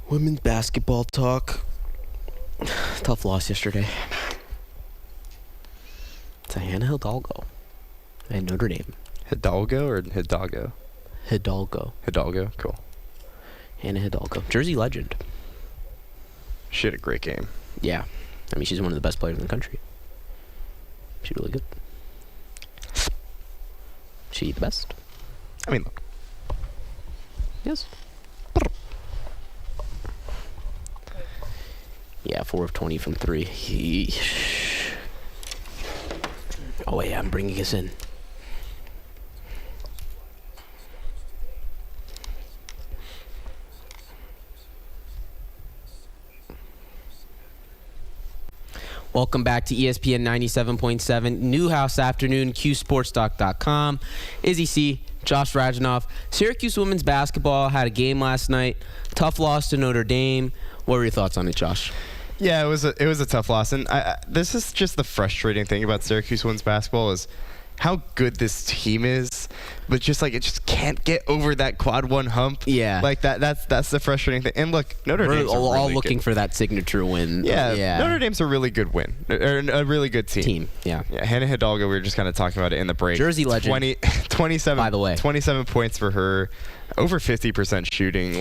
S2: Women's basketball talk. Tough loss yesterday. To Hannah Hidalgo and Notre Dame.
S3: Hidalgo or Hidalgo?
S2: Hidalgo.
S3: Hidalgo, cool.
S2: Hannah Hidalgo. Jersey legend.
S3: She had a great game.
S2: Yeah. I mean, she's one of the best players in the country. She's really good. She the best?
S3: I mean, look.
S2: Yes. Yeah, 4 of 20 from 3. Oh, yeah, I'm bringing us in. Welcome back to ESPN 97.7 Newhouse Afternoon, QSportsDoc.com. Izzy C, Josh Radjanoff. Syracuse women's basketball had a game last night. Tough loss to Notre Dame. What were your thoughts on it, Josh?
S3: Yeah, it was a tough loss, and this is just the frustrating thing about Syracuse women's basketball is how good this team is, but just like it just can't get over that quad one hump.
S2: Yeah,
S3: like that's the frustrating thing. And look, Notre Dame's
S2: all
S3: really
S2: looking for that signature win.
S3: Yeah, Notre Dame's a really good win, or a really good team.
S2: Yeah.
S3: Hannah Hidalgo, we were just kind of talking about it in the break.
S2: Jersey legend.
S3: 27.
S2: By the way,
S3: 27 points for her. Over 50% shooting.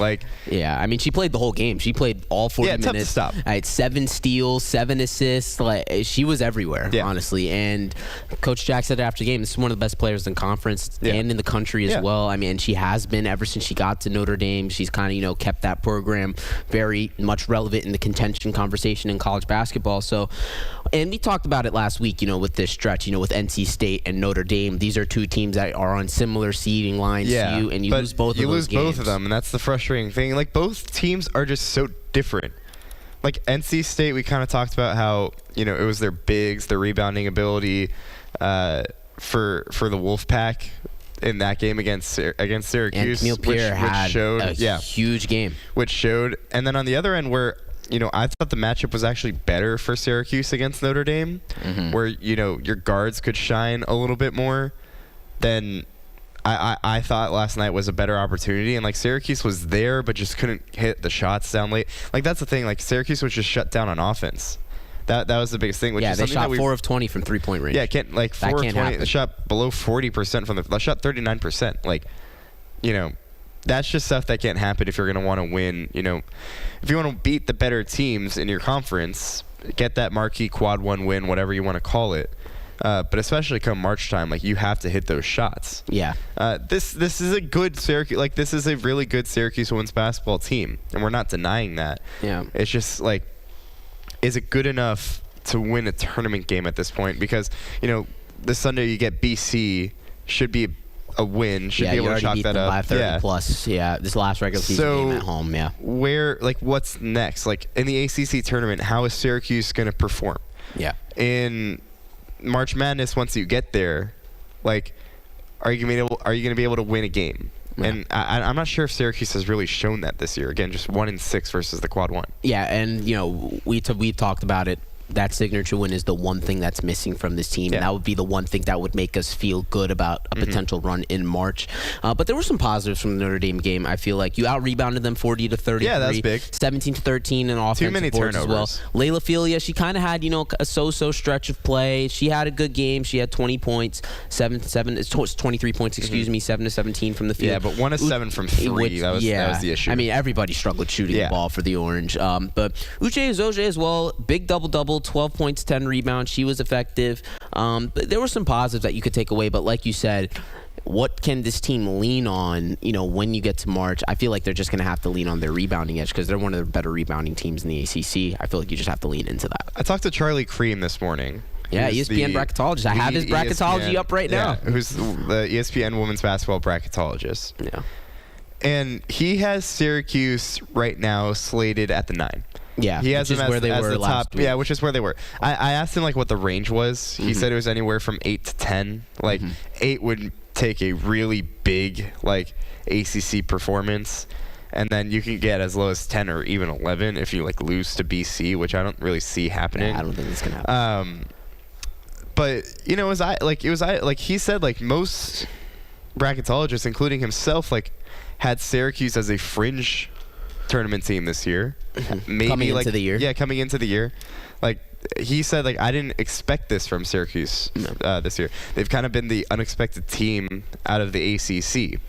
S2: Yeah, I mean, she played the whole game. She played all 40 minutes.
S3: Tough to stop.
S2: I had 7 steals, 7 assists. She was everywhere, honestly. And Coach Jack said after the game, this is one of the best players in conference and in the country as well. I mean, she has been ever since she got to Notre Dame. She's kind of, kept that program very much relevant in the contention conversation in college basketball. So, and we talked about it last week, with this stretch, with NC State and Notre Dame. These are two teams that are on similar seeding lines to you, and you lose both of those games.
S3: You lose both of them, and that's the frustrating thing. Both teams are just so different. NC State, we kind of talked about how, it was their bigs, their rebounding ability for the Wolfpack in that game against Syracuse.
S2: And Camille Pierre had a huge game.
S3: Which showed. And then on the other end where, I thought the matchup was actually better for Syracuse against Notre Dame, where, your guards could shine a little bit more than I thought last night was a better opportunity. And, Syracuse was there but just couldn't hit the shots down late. That's the thing. Syracuse was just shut down on offense. That was the biggest thing. Which is
S2: they shot 4 of 20 from 3-point range.
S3: Yeah, 4 of 20. They shot below 40% from they shot 39%. That's just stuff that can't happen if you're going to want to win. If you want to beat the better teams in your conference, get that marquee quad one win, whatever you want to call it. But especially come March time, you have to hit those shots.
S2: Yeah.
S3: This is a good Syracuse. This is a really good Syracuse women's basketball team, and we're not denying that.
S2: Yeah.
S3: It's just is it good enough to win a tournament game at this point? Because this Sunday you get BC, should be a win, should be able to chalk that up.
S2: By 30 plus. Yeah, this last regular season game at home. Yeah.
S3: Where what's next? In the ACC tournament, how is Syracuse going to perform?
S2: Yeah.
S3: In March Madness, once you get there, are you going to be able to win a game? Yeah. And I'm not sure if Syracuse has really shown that this year. Again, just 1-6 versus the quad one.
S2: Yeah, and we've talked about it. That signature win is the one thing that's missing from this team, and that would be the one thing that would make us feel good about a potential run in March. But there were some positives from the Notre Dame game. I feel like you out-rebounded them 40-33.
S3: Yeah, that's big.
S2: 17-13 in offensive
S3: Too many
S2: boards
S3: turnovers.
S2: as well. Layla Filia, she kind of had a so-so stretch of play. She had a good game. She had 20 points, 23 points, excuse me, 7 to 17 from the field.
S3: Yeah, but 1 of 7 from 3. That was the issue.
S2: I mean, everybody struggled shooting the ball for the Orange. But Uche Azoje as well, big double-double. 12 points, 10 rebounds. She was effective. But there were some positives that you could take away. But like you said, what can this team lean on, when you get to March? I feel like they're just going to have to lean on their rebounding edge because they're one of the better rebounding teams in the ACC. I feel like you just have to lean into that.
S3: I talked to Charlie Cream this morning.
S2: Yeah, ESPN bracketologist. I have his bracketology up right now.
S3: Who's the ESPN women's basketball bracketologist.
S2: Yeah.
S3: And he has Syracuse right now slated at the 9.
S2: Yeah,
S3: he has
S2: which is where they were last week.
S3: Yeah, which is where they were. I asked him what the range was. He said it was anywhere from 8 to 10. 8 would take a really big ACC performance, and then you can get as low as 10 or even 11 if you lose to BC, which I don't really see happening.
S2: Yeah, I don't think it's gonna happen.
S3: But he said most bracketologists, including himself, had Syracuse as a fringe tournament team this year. Maybe
S2: coming into the year.
S3: Yeah, coming into the year. He said I didn't expect this from Syracuse this year. They've kind of been the unexpected team out of the ACC.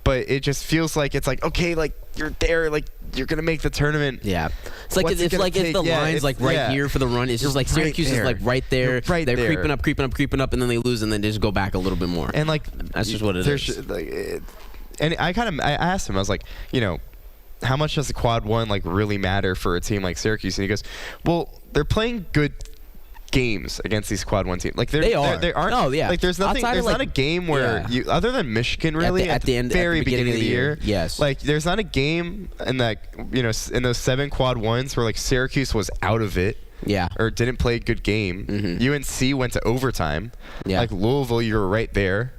S3: But it just feels it's okay, you're there, you're gonna make the tournament.
S2: Yeah, it's if the line's right here for the run. It's just Syracuse is right there. They're creeping up, and then they lose, and then they just go back a little bit more.
S3: And
S2: that's just what it is.
S3: And I asked him, I was how much does the quad one like really matter for a team like Syracuse? And he goes, well, they're playing good games against these quad one teams. Like they aren't.
S2: Oh yeah.
S3: Like there's nothing. There's not a game where you, other than Michigan, really
S2: at the
S3: very beginning of the year.
S2: Yes.
S3: Like there's not a game in that in those 7 quad ones where like Syracuse was out of it.
S2: Yeah.
S3: Or didn't play a good game. UNC went to overtime.
S2: Yeah.
S3: Like Louisville, you were right there.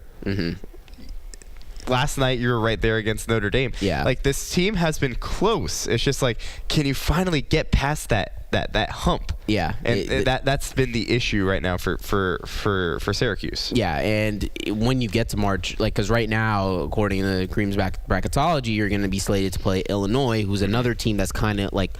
S3: Last night you were right there against Notre Dame.
S2: Yeah.
S3: Like this team has been close. It's just like, can you finally get past that hump?
S2: Yeah.
S3: And that's been the issue right now for Syracuse.
S2: Yeah, and when you get to March, like, because right now, according to Cream's bracketology, you're going to be slated to play Illinois, who's another team that's kind of like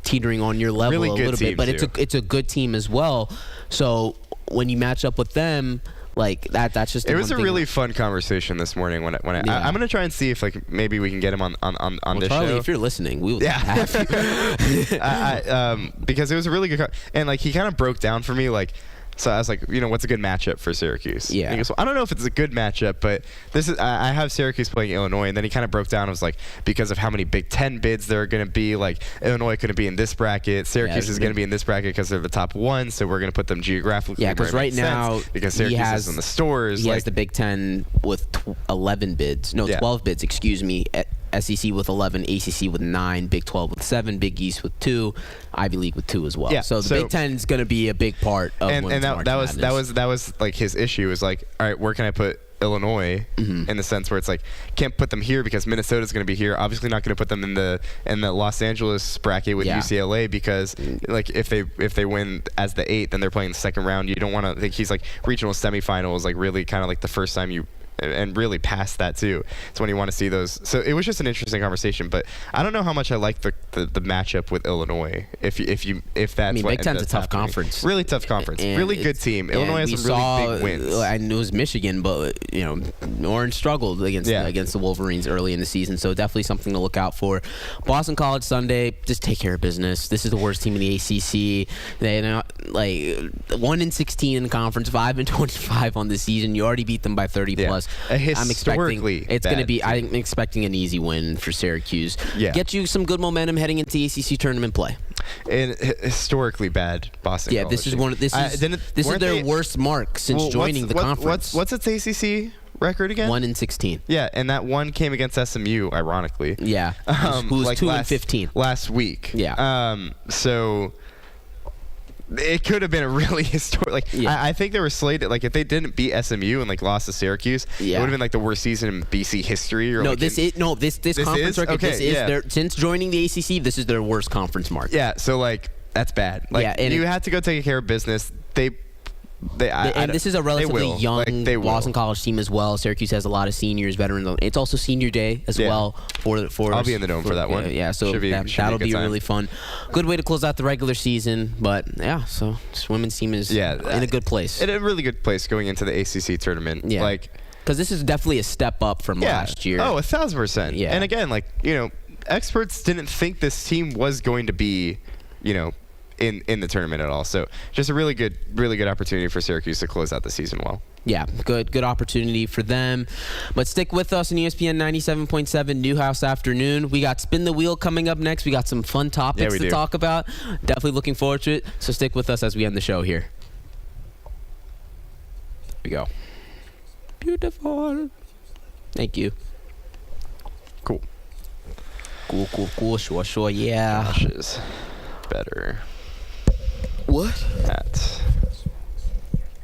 S2: teetering on your level
S3: really
S2: a little bit, but it's a good team as well. So when you match up with them, like that's just
S3: it was a really fun conversation this morning when I'm gonna try and see if like maybe we can get him on this
S2: Charlie,
S3: show.
S2: If you're listening, we would have you.
S3: Because it was a really good and like he kind of broke down for me like. So I was like, what's a good matchup for Syracuse?
S2: Yeah.
S3: And he goes, well, I don't know if it's a good matchup, but this is I have Syracuse playing Illinois, and then he kind of broke down. It was like because of how many Big Ten bids there are going to be, like Illinois couldn't be in this bracket, Syracuse is going to be in this bracket because they're the top one, so we're going to put them geographically.
S2: Yeah, because right now
S3: because Syracuse is in the stores.
S2: He has the Big Ten with 11 bids, 12 bids, excuse me. SEC with 11, ACC with 9, Big 12 with 7, Big East with 2, Ivy League with 2 as well.
S3: Yeah,
S2: so the Big 10 is going to be a big part of
S3: and that was like his issue is like, all right, where can I put Illinois in the sense where it's like can't put them here because Minnesota's going to be here. Obviously not going to put them in the Los Angeles bracket with UCLA because like if they win as the 8th, then they're playing the second round. You don't want to think he's like regional semifinals like really kind of like the first time you. And really past that too. It's when you want to see those. So it was just an interesting conversation. But I don't know how much I like the matchup with Illinois. If that's
S2: Big Ten's a tough conference.
S3: Really tough conference.
S2: And
S3: really good team. Illinois has some really big wins.
S2: I knew it was Michigan, but Orange struggled against the Wolverines early in the season. So definitely something to look out for. Boston College Sunday, just take care of business. This is the worst team in the ACC. They like 1-16 in the conference, 5-25 on the season. You already beat them by 30 plus.
S3: I'm
S2: expecting an easy win for Syracuse.
S3: Yeah.
S2: Get you some good momentum heading into the ACC tournament play.
S3: And historically bad Boston.
S2: Yeah,
S3: College.
S2: this is their worst mark since joining the conference.
S3: What's its ACC record again?
S2: 1-16.
S3: Yeah, and that one came against SMU, ironically.
S2: Yeah, who was 2-15
S3: last week.
S2: Yeah.
S3: So. It could have been a really historic. I think they were slated. Like, if they didn't beat SMU and like lost to Syracuse, it would have been like the worst season in BC history. Or
S2: this conference record.
S3: Okay,
S2: this is their since joining the ACC. This is their worst conference mark.
S3: Yeah, so like that's bad. Like, and you had to go take care of business. This is a
S2: relatively young Boston College team as well. Syracuse has a lot of seniors, veterans. It's also senior day as well for.
S3: I'll be in the dome for that one.
S2: Yeah, so that'll be really fun. Good way to close out the regular season, but so this women's team is in a good place.
S3: In a really good place going into the ACC tournament.
S2: Yeah, because this is definitely a step up from last year.
S3: Oh, 1,000%. Yeah, and again, experts didn't think this team was going to be, in the tournament at all. So just a really good opportunity for Syracuse to close out the season well.
S2: Yeah, good opportunity for them. But stick with us in ESPN 97.7 Newhouse Afternoon. We got Spin the Wheel coming up next. We got some fun topics to talk about. Definitely looking forward to it. So stick with us as we end the show here. Here we go. Beautiful. Thank you.
S3: Cool.
S2: Sure, yeah.
S3: Josh is better.
S2: What?
S3: At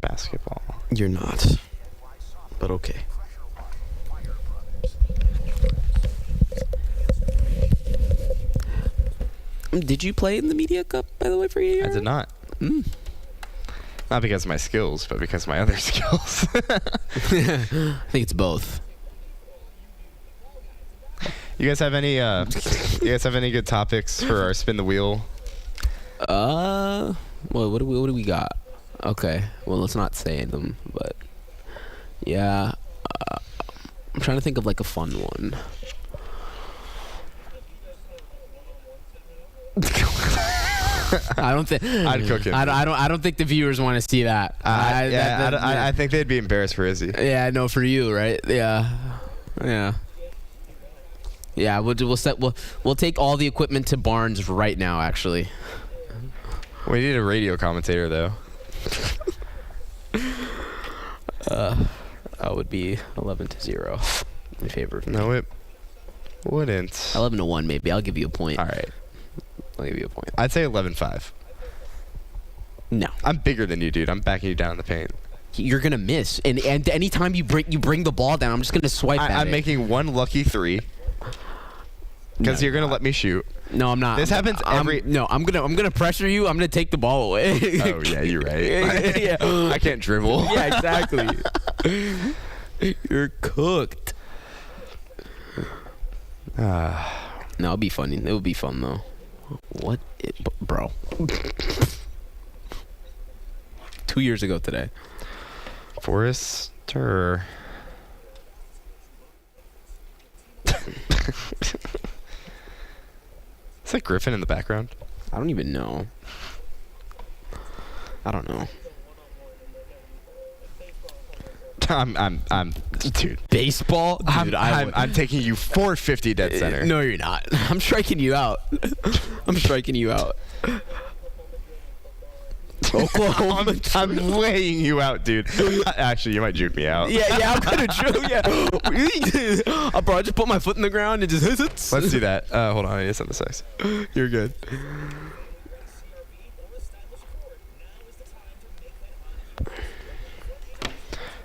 S3: basketball.
S2: You're not. But okay. Did you play in the Media Cup, by the way, for a year?
S3: I did not. Not because of my skills, but because of my other skills.
S2: I think it's both.
S3: You guys have any good topics for our Spin the Wheel?
S2: Well, what do we got? Okay, well, let's not say them, but yeah, I'm trying to think of like a fun one. I don't think
S3: I'd cook him.
S2: I don't think the viewers want to see that.
S3: I think they'd be embarrassed for Izzy.
S2: Yeah, no, for you, right? Yeah. Yeah, we'll take all the equipment to Barnes right now. Actually,
S3: We need a radio commentator though.
S2: that would be 11-0 in favor of me.
S3: No, it wouldn't.
S2: 11-1 maybe. I'll give you a point.
S3: All right.
S2: I'll give you a point.
S3: I'd say 11-5.
S2: No,
S3: I'm bigger than you, dude. I'm backing you down in the paint.
S2: you're gonna miss. And anytime you bring the ball down, I'm just gonna swipe at it.
S3: I'm making one lucky three because
S2: No,
S3: you're gonna let me shoot.
S2: No, I'm not.
S3: This happens every.
S2: No, I'm gonna pressure you. I'm gonna take the ball away.
S3: Oh yeah, you're right.
S2: Yeah.
S3: I can't dribble.
S2: Yeah, exactly. You're cooked. No, it'll be funny. It would be fun though. What, bro? 2 years ago today.
S3: Forrester. Is that Griffin in the background?
S2: I don't even know. I don't know.
S3: I'm, dude.
S2: Baseball, dude.
S3: I'm taking you 450 dead center.
S2: No, you're not. I'm striking you out. I'm striking you out. Oklahoma.
S3: I'm laying you out, dude. Actually, you might juke me out.
S2: Yeah, I'm gonna juke. Yeah, bro. I just put my foot in the ground and just.
S3: Let's do that. Hold on, I need to send the sex.
S2: You're good.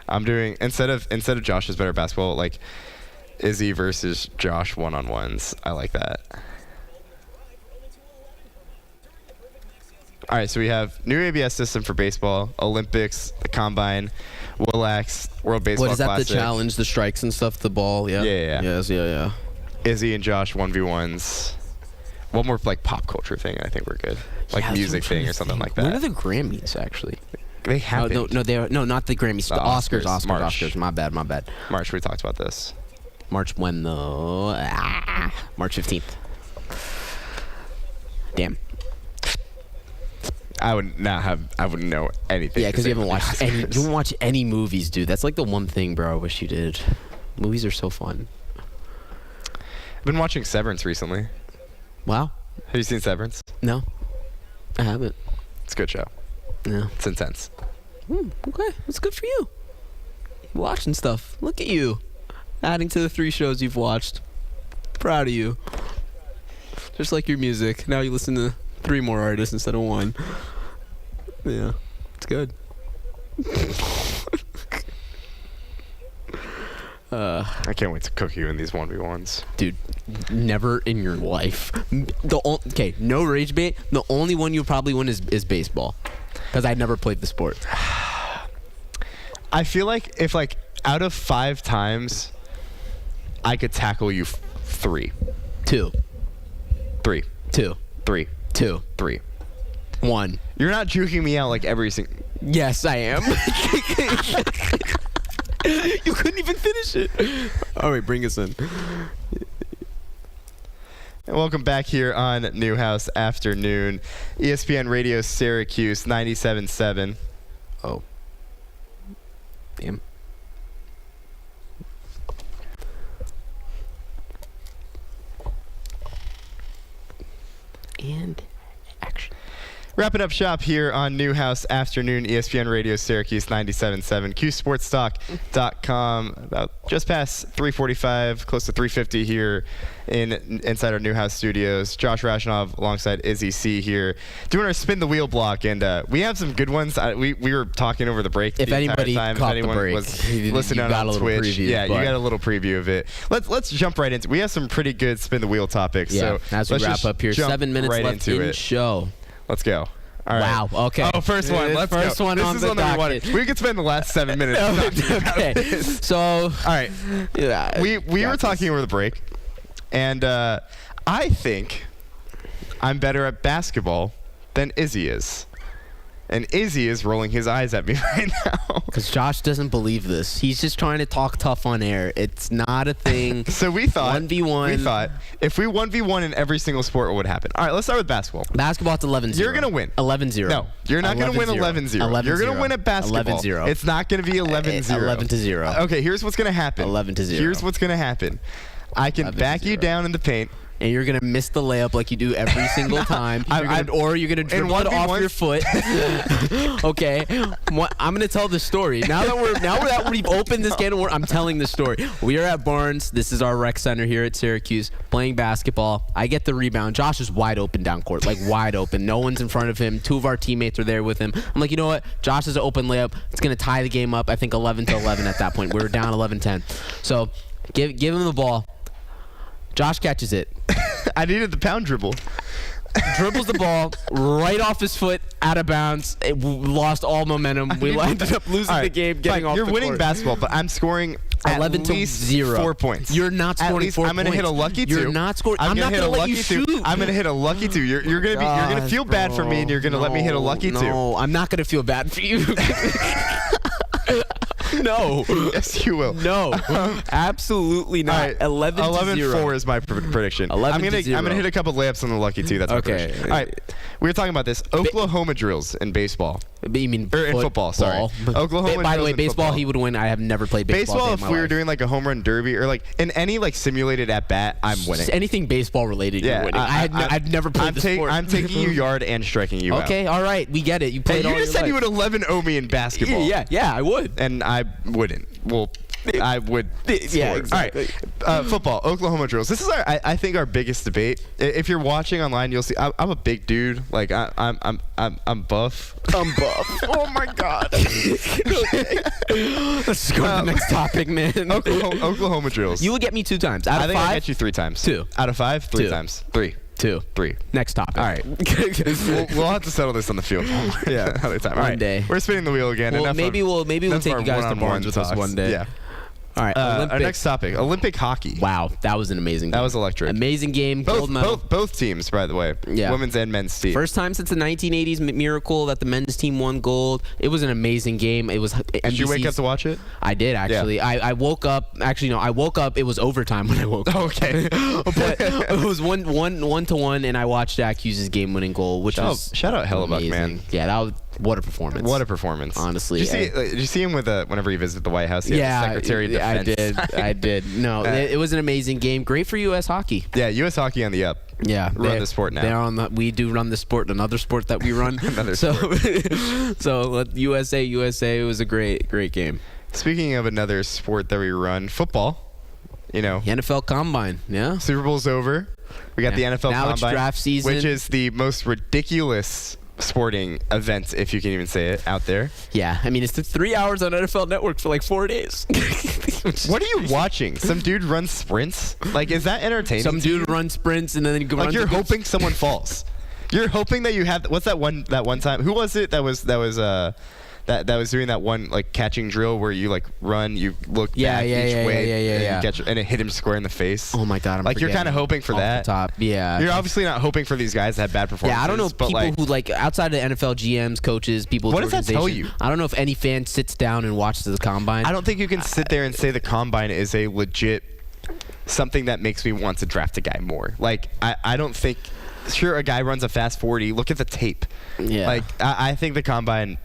S3: I'm doing instead of Josh is better at basketball, like Izzy versus Josh one-on-ones. I like that. All right, so we have new ABS system for baseball, Olympics, the Combine, WILAX, World Baseball
S2: What is that?
S3: Classic.
S2: The challenge, the strikes and stuff, the ball. Yeah.
S3: Yeah.
S2: Yes. Yeah.
S3: Izzy and Josh 1v1s. One more like pop culture thing, and I think we're good. Like
S2: Yeah,
S3: music
S2: that's what I'm
S3: thing or
S2: trying to
S3: something
S2: think.
S3: like that.
S2: When are the Grammys actually?
S3: They happened.
S2: No, they are. No, not the Grammys. The Oscars.
S3: March.
S2: Oscars. My bad.
S3: March, we talked about this.
S2: March when though? March 15th. Damn.
S3: I wouldn't know anything.
S2: Yeah,
S3: to
S2: because
S3: say
S2: you haven't
S3: about
S2: watched
S3: the
S2: any. You
S3: Oscars.
S2: haven't watched any movies, dude. That's like the one thing, bro. I wish you did. Movies are so fun.
S3: I've been watching Severance recently.
S2: Wow.
S3: Have you seen Severance?
S2: No, I haven't.
S3: It's a good show.
S2: No.
S3: It's intense.
S2: Okay, that's good for you. You're watching stuff. Look at you, adding to the 3 shows you've watched. Proud of you. Just like your music. Now you listen to 3 more artists instead of 1. Yeah, it's good.
S3: I can't wait to cook you in these 1v1s.
S2: Dude, never in your life. No rage bait. The only one you'll probably win is baseball, because I never played the sport.
S3: I feel like if like out of 5 times, I could tackle you 3.
S2: 2,
S3: 3.
S2: 2,
S3: 3.
S2: 2,
S3: 3.
S2: 1.
S3: You're not juking me out like every single.
S2: Yes, I am. You couldn't even finish it. All right, bring us in.
S3: And welcome back here on Newhouse Afternoon, ESPN Radio Syracuse 97.7.
S2: Oh. Damn. And action.
S3: Wrapping up shop here on Newhouse Afternoon, ESPN Radio Syracuse 97.7, QSportsTalk.com. About just past 3:45, close to 3:50 here inside our Newhouse studios. Josh Rashanov alongside Izzy C here, doing our spin the wheel block, and we have some good ones. We were talking over the break.
S2: If
S3: the
S2: anybody
S3: entire time.
S2: caught
S3: if anyone
S2: the break,
S3: was
S2: you
S3: listening
S2: got
S3: on
S2: a little
S3: Twitch,
S2: preview,
S3: yeah, you
S2: but-
S3: got a little preview of it. Let's jump right into. We have some pretty good spin the wheel topics.
S2: Yeah,
S3: so
S2: as we
S3: let's
S2: wrap
S3: just
S2: up here,
S3: jump
S2: 7 minutes
S3: right
S2: left
S3: into
S2: in
S3: it.
S2: show.
S3: Let's go. All right.
S2: Wow. Okay.
S3: Oh, first one. Let's
S2: First
S3: go.
S2: one
S3: This
S2: on
S3: is
S2: the
S3: one that we wanted.
S2: docket.
S3: We could spend the last 7 minutes talking about
S2: Okay.
S3: this.
S2: So,
S3: All right.
S2: yeah,
S3: We
S2: got
S3: were
S2: this.
S3: talking over the break, and I think I'm better at basketball than Izzy is. And Izzy is rolling his eyes at me right now.
S2: Because Josh doesn't believe this. He's just trying to talk tough on air. It's not a thing.
S3: So we thought
S2: 1v1.
S3: We thought if we 1v1 in every single sport, what would happen? All right, let's start with basketball.
S2: Basketball, it's 11-0.
S3: You're going to win.
S2: 11-0.
S3: No, you're not going to win 11-0. You're going to win at basketball.
S2: 11-0.
S3: It's not going to be 11-0.
S2: 11-0.
S3: Okay, here's what's going to happen.
S2: 11-0.
S3: Here's what's going to happen. I can back you down in the paint.
S2: And you're going to miss the layup like you do every single time. Or you're going to dribble it off your foot. Okay. I'm going to tell the story. Now that we've opened this can of worms, I'm telling the story. We are at Barnes. This is our rec center here at Syracuse, playing basketball. I get the rebound. Josh is wide open down court, like wide open. No one's in front of him. 2 of our teammates are there with him. I'm like, you know what? Josh has an open layup. It's going to tie the game up, I think 11-11 at that point. We were down 11-10. So give him the ball. Josh catches it.
S3: I needed the pound dribble.
S2: Dribbles the ball right off his foot, out of bounds. It lost all momentum. We ended up losing the game, getting off the court.
S3: You're winning basketball, but I'm scoring
S2: 11-0.
S3: 4 points.
S2: You're not scoring 4 points.
S3: I'm going to hit a lucky 2.
S2: You're not scoring. I'm not going to let you shoot.
S3: I'm going to hit a lucky 2. You're going to feel bad for me, and you're going to let me hit a lucky 2.
S2: No, I'm not going to feel bad for you. No.
S3: Yes, you will.
S2: No. Absolutely not.
S3: Right.
S2: 11-4
S3: is my prediction.
S2: 11-0.
S3: I'm gonna hit a couple layups on the lucky 2. That's my prediction. All right. We were talking about this. Oklahoma drills in baseball.
S2: You mean
S3: in football, sorry. Oklahoma
S2: By the
S3: drills
S2: way,
S3: in
S2: baseball,
S3: football.
S2: he would win. I have never played baseball.
S3: Baseball, if we were doing like a home run derby or like in any like simulated at bat, I'm winning.
S2: Just anything baseball related, you're winning. I've never played the sport.
S3: I'm taking you yard and striking you out.
S2: Okay, all right, we get it. You played all
S3: you
S2: your
S3: just said
S2: life.
S3: you would 11-0 me in basketball.
S2: Yeah, I would.
S3: And I wouldn't. Well, I would.
S2: Yeah, exactly.
S3: All right. Football, Oklahoma drills. This is I think our biggest debate. If you're watching online, you'll see I'm a big dude. Like I'm buff. I'm buff.
S2: Oh my God. Okay. Let's go to the next topic, man.
S3: Oklahoma drills.
S2: You will get me 2 times. Out of 5?
S3: I think I get you 3 times.
S2: 2.
S3: Out of 5, 3 times. 3.
S2: 2.
S3: 3.
S2: Next topic.
S3: All right. we'll have to settle this on the field. Yeah, another time. All right.
S2: One day.
S3: We're spinning the wheel again.
S2: Well, maybe we'll take you guys to Barnes with us one day.
S3: Yeah.
S2: All right.
S3: Our next topic: Olympic hockey.
S2: Wow, that was an amazing game.
S3: That was electric.
S2: Amazing game. Gold medal.
S3: Both teams, by the way.
S2: Yeah.
S3: Women's and men's team.
S2: First time since the 1980s miracle that the men's team won gold. It was an amazing game. It was.
S3: Did you wake up to watch it?
S2: I did actually. Yeah. I woke up. Actually, no. I woke up. It was overtime when I woke up.
S3: Okay.
S2: But it was 1-1, and I watched Jack Hughes' game-winning goal, which was
S3: shout out Hellebuck,
S2: amazing.
S3: man.
S2: Yeah, that was. What a performance!
S3: What a performance!
S2: Honestly,
S3: did you see him with whenever he visited the White House?
S2: Yeah,
S3: Secretary of Defense.
S2: I did. No, it was an amazing game. Great for U.S. hockey.
S3: Yeah, U.S. hockey on the up.
S2: Yeah,
S3: run the sport now.
S2: They're on we do run the sport. Another sport that we run.
S3: Another sport.
S2: So USA. It was a great game.
S3: Speaking of another sport that we run, football. You know,
S2: the NFL Combine. Yeah,
S3: Super Bowl's over. We got the NFL
S2: now
S3: Combine,
S2: it's draft season,
S3: which is the most ridiculous sporting event, if you can even say it, out there.
S2: Yeah, I mean, it's 3 hours on NFL Network for like 4 days.
S3: What are you watching? Some dude runs sprints? Like, is that entertaining?
S2: Some dude runs sprints and then he
S3: like you're hoping someone falls. You're hoping that you have. What's that one time? Who was it that was doing that one like catching drill where you like run, you look back each way, and catch, and it hit him square in the face.
S2: Oh my God!
S3: Like you're kind of hoping for that.
S2: Top. Yeah.
S3: You're obviously not hoping for these guys to have bad performances.
S2: Yeah, I don't know people who like outside of the NFL GMs, coaches, people.
S3: What does that tell you?
S2: I don't know if any fan sits down and watches the Combine.
S3: I don't think you can sit there and say the Combine is a legit something that makes me want to draft a guy more. Like I don't think. Sure, a guy runs a fast 40. Look at the tape.
S2: Yeah.
S3: Like I think the Combine.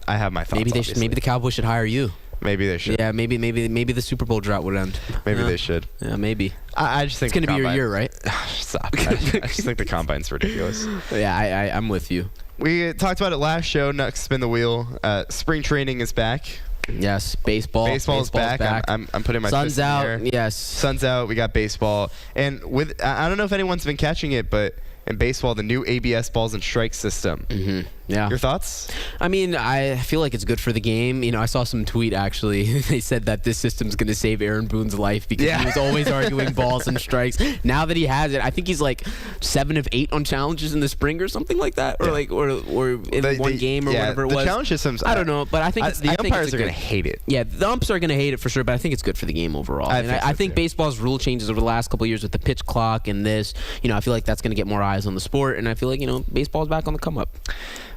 S3: I have my thoughts.
S2: Maybe the Cowboys should hire you.
S3: Maybe they should.
S2: Yeah, maybe the Super Bowl drought would end.
S3: Maybe they should.
S2: Yeah, maybe.
S3: I just think
S2: it's going to be your year, right?
S3: Stop. I just think the Combine's ridiculous.
S2: Yeah, I'm with you.
S3: We talked about it last show. Next, spin the wheel. Spring training is back.
S2: Yes, baseball.
S3: Baseball's back. I'm putting my
S2: sun's out.
S3: In the air.
S2: Yes,
S3: sun's out. We got baseball, and with I don't know if anyone's been catching it, but in baseball, the new ABS balls and strike system.
S2: Mm-hmm. Yeah.
S3: Your thoughts?
S2: I mean, I feel like it's good for the game. You know, I saw some tweet actually. They said that this system's going to save Aaron Boone's life because he was always arguing balls and strikes. Now that he has it, I think he's like 7 of 8 on challenges in the spring or something like that, or like or in one game or whatever it was.
S3: The challenge systems.
S2: I don't know, but I think
S3: the umpires are going to hate it.
S2: Yeah, the umpires are going to hate it for sure, but I think it's good for the game overall. I think baseball's rule changes over the last couple of years with the pitch clock and this. You know, I feel like that's going to get more eyes on the sport, and I feel like baseball's back on the come up.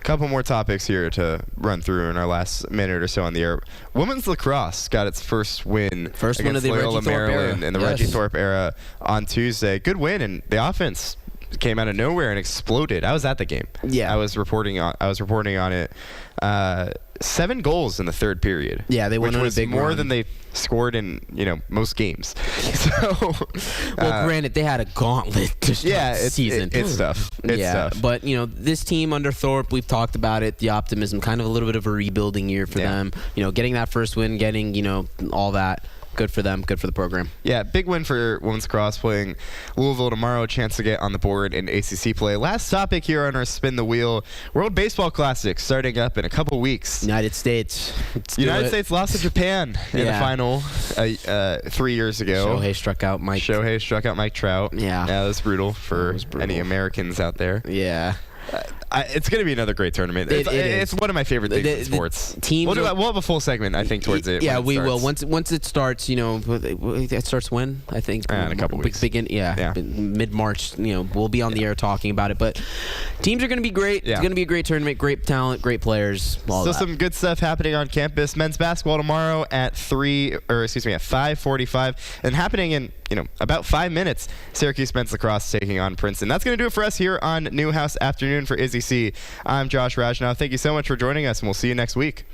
S3: Couple more topics here to run through in our last minute or so on the air. Women's lacrosse got its first win against
S2: one of the
S3: Loyola
S2: Reggie Thorpe
S3: Maryland
S2: era.
S3: in the Reggie Thorpe era on Tuesday. Good win, and the offense came out of nowhere and exploded. I was at the game.
S2: Yeah,
S3: I was reporting on it 7 goals in the third period.
S2: Yeah, they went on a big
S3: more
S2: run.
S3: than they scored in most games. So,
S2: granted, they had a gauntlet to start the season.
S3: It's tough. It's tough.
S2: But this team under Thorpe, we've talked about it. The optimism, kind of a little bit of a rebuilding year for them. Getting that first win, getting all that. Good for them. Good for the program.
S3: Yeah, big win for women's lacrosse, playing Louisville tomorrow. A chance to get on the board in ACC play. Last topic here on our Spin the Wheel. World Baseball Classic starting up in a couple weeks.
S2: United States.
S3: United States lost to Japan in the final 3 years ago.
S2: Shohei struck out Mike Trout. Yeah.
S3: Yeah, that's brutal for any Americans out there.
S2: Yeah.
S3: It's going to be another great tournament. It's one of my favorite things in sports.
S2: We'll
S3: have a full segment, I think, towards it.
S2: Yeah, we will. Once it starts, it starts when? I think
S3: in a couple weeks.
S2: Mid-March, we'll be on the air talking about it. But teams are going to be great.
S3: Yeah.
S2: It's going to be a great tournament, great talent, great players.
S3: Still some good stuff happening on campus. Men's basketball tomorrow at 5:45, and happening in about 5 minutes. Syracuse men's lacrosse taking on Princeton. That's going to do it for us here on Newhouse Afternoon for Izzy C. I'm Josh Rajnow. Thank you so much for joining us, and we'll see you next week.